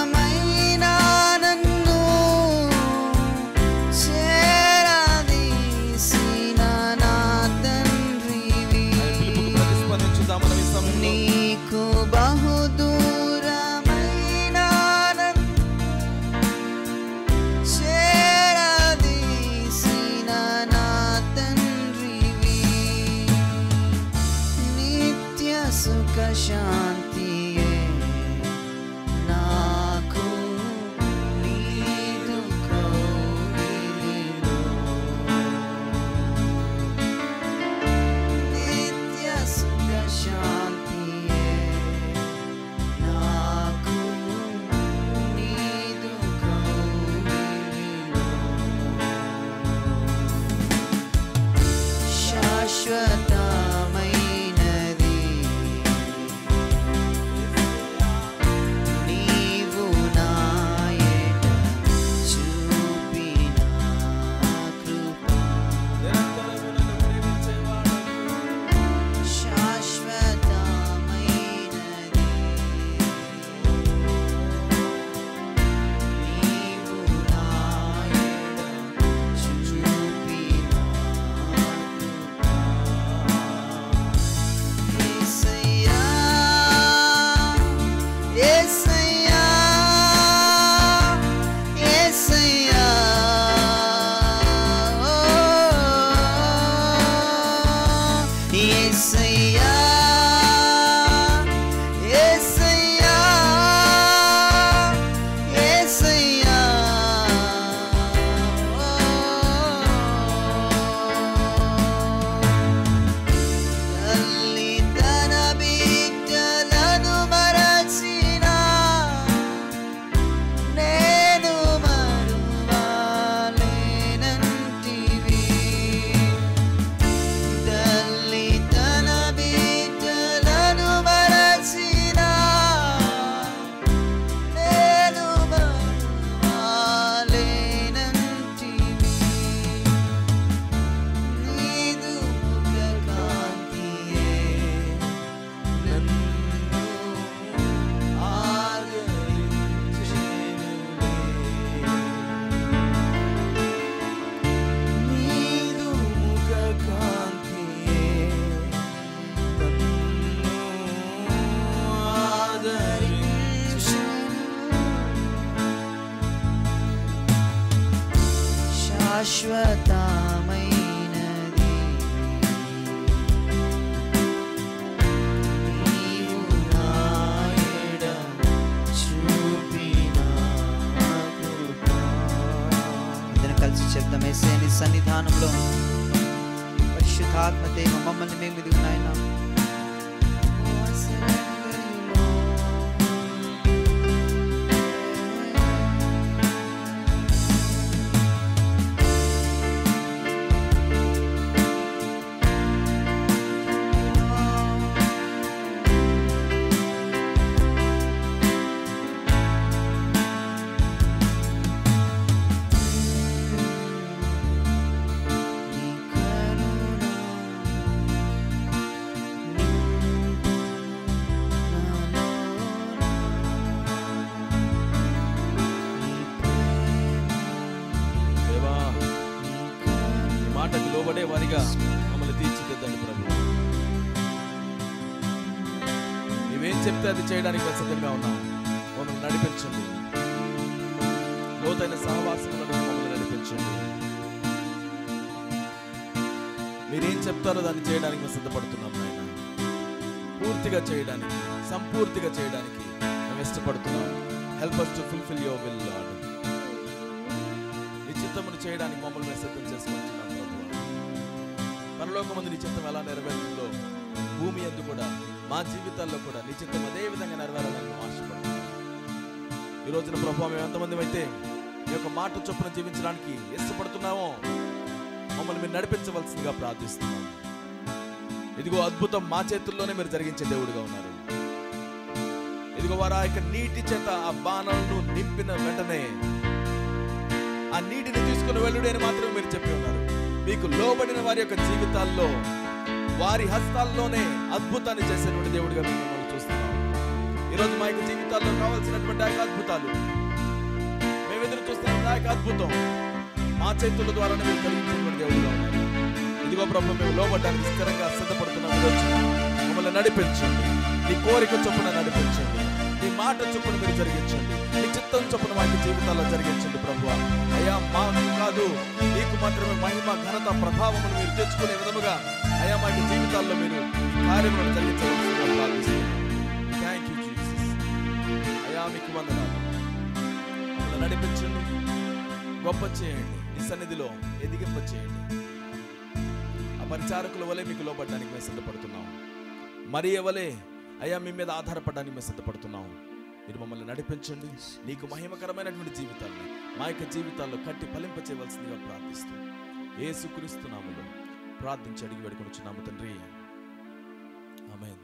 నన్ను చేరదీసిన నా తండ్రివి, నీకు బహుదూరమైన నన్ను చేరదీసిన నా తండ్రివి, నిత్య సుఖ శాంతియే నాకు నీదు కౌగిలిలో నిత్య సుఖ శాంతియే నాకు నీదు కౌగిలిలో శాశ్వతమైనది నీవు నాయట చూపిన కృప శాశ్వతమైనది నీవు నాయట చూపిన యేసయ్యా యేసయ్యా యేసయ్యా యేసయ్యా యేసయ్యా యేసయ్యా తల్లి తన బిడ్డలను మరచినా నేను మరువలేనంటివి తల్లి తన బిడ్డలను మరచినా నేను మరువలేనంటివి నీదు ముఖ కాంతియే నన్ను ఆదరించెనులే నీదు ముఖ కాంతియే నన్ను ఆదరించెను శాశ్వతమైనది నీవు నాయడ చూపిన కృప. అందరం కలిసి చెప్దాం యేసయ్య నీ సన్నిధానంలో పరిశుద్ధాత్మ దేవ మమ్మల్ని మేము ఎదుగు నాయన నీ కరుణ దేవా ఈ మాటకు లోబడే వారిగా మమ్మల్ని తీర్చిదిద్దండి ప్రభు. నీవేం చెప్తే అది చేయడానికి మేము సిద్ధంగా ఉన్నాం. మమ్మల్ని నడిపించండి. లోతైన సహవాసంలో మమ్మల్ని నడిపించండి. మీరేం చెప్తారో దాన్ని చేయడానికి మేము సిద్ధపడుతున్నాం నాయన. పూర్తిగా చేయడానికి, సంపూర్తిగా చేయడానికి మేము ఇష్టపడుతున్నాం. Help us to fulfill your will, Lord. నీ చిత్తమును చేయడానికి మమ్మల్ని మేము సిద్ధం చేసుకుంటున్నాం ప్రభు. పరలోకమందు నీ చిత్తం ఎలా నెరవేరుతుందో భూమి యందు కూడా మా జీవితాల్లో కూడా నీ చిత్తం అదే విధంగా నెరవేరాలని మేము ఆశపడుతున్నాం. ఈ రోజున ప్రభు మేము ఎంతమంది అయితే ఈ యొక్క మాట చొప్పున జీవించడానికి ఇష్టపడుతున్నామో మమ్మల్ని మీరు నడిపించవలసిందిగా ప్రార్థిస్తున్నాం. ఇదిగో అద్భుతం మా చేతుల్లోనే మీరు జరిగించే దేవుడిగా ఉన్నారు. ఇదిగో వారు ఆ యొక్క నీటి చేత ఆ బాణాలను నింపిన వెంటనే ఆ నీటిని తీసుకుని వెళ్ళుడి అని మాత్రమే మీరు చెప్పి ఉన్నారు. మీకు లోబడిన వారి యొక్క జీవితాల్లో వారి హస్తాల్లోనే అద్భుతాన్ని చేసేటువంటి దేవుడిగా మేము మిమ్మల్ని చూస్తున్నాం. ఈరోజు మా యొక్క జీవితాల్లో కావాల్సినటువంటి ఆ యొక్క అద్భుతాలు మేము ఎదురు చూస్తున్న ఆ యొక్క అద్భుతం మా చేతుల ద్వారానే మీరు కలిగించేటువంటి దేవుడిగా ఉన్నారు. ఇదిగో ప్రభు మేము లోబడ్డానికి స్థిరంగా సిద్ధపడుతున్నాం. ఈరోజు మమ్మల్ని నడిపించండి. నీ కోరిక చొప్పున నడిపించండి. నీ మాట చొప్పున మీరు జరిగించండి. నీ చిత్త చిత్తం చొప్పున మా యొక్క జీవితాల్లో జరిగించండి ప్రభువా. అయ్యా మాకు కాదు, నీకు మాత్రమే మహిమ, ఘనత, ప్రభావములు మీరు తెచ్చుకునే విధముగా అయ్యా మా యొక్క జీవితాల్లో మీరు ఈ కార్యములను జరిగించవలసిందిగా ప్రార్థిస్తున్నాం. Thank you Jesus. అయ్యా మీకు వందనాలు. మమ్మల్ని నడిపించండి, గొప్ప చేయండి, నీ సన్నిధిలో ఎదిగింప చేయండి. ఆ పరిచారకుల వలె మీకు లోబడడానికి మేము సిద్ధపడుతున్నాం. మరియ వలె అయ్యా మీ మీద ఆధారపడడానికి మేము సిద్ధపడుతున్నాం. మీరు మమ్మల్ని నడిపించండి. నీకు మహిమకరమైనటువంటి జీవితాలను మా యొక్క జీవితాల్లో కట్టి ఫలింప చేయవలసిందిగా ప్రార్థిస్తూ యేసుక్రీస్తు నామములో ప్రార్థించి అడిగి వేడుకొనుచున్నాము తండ్రి. ఆమేన్.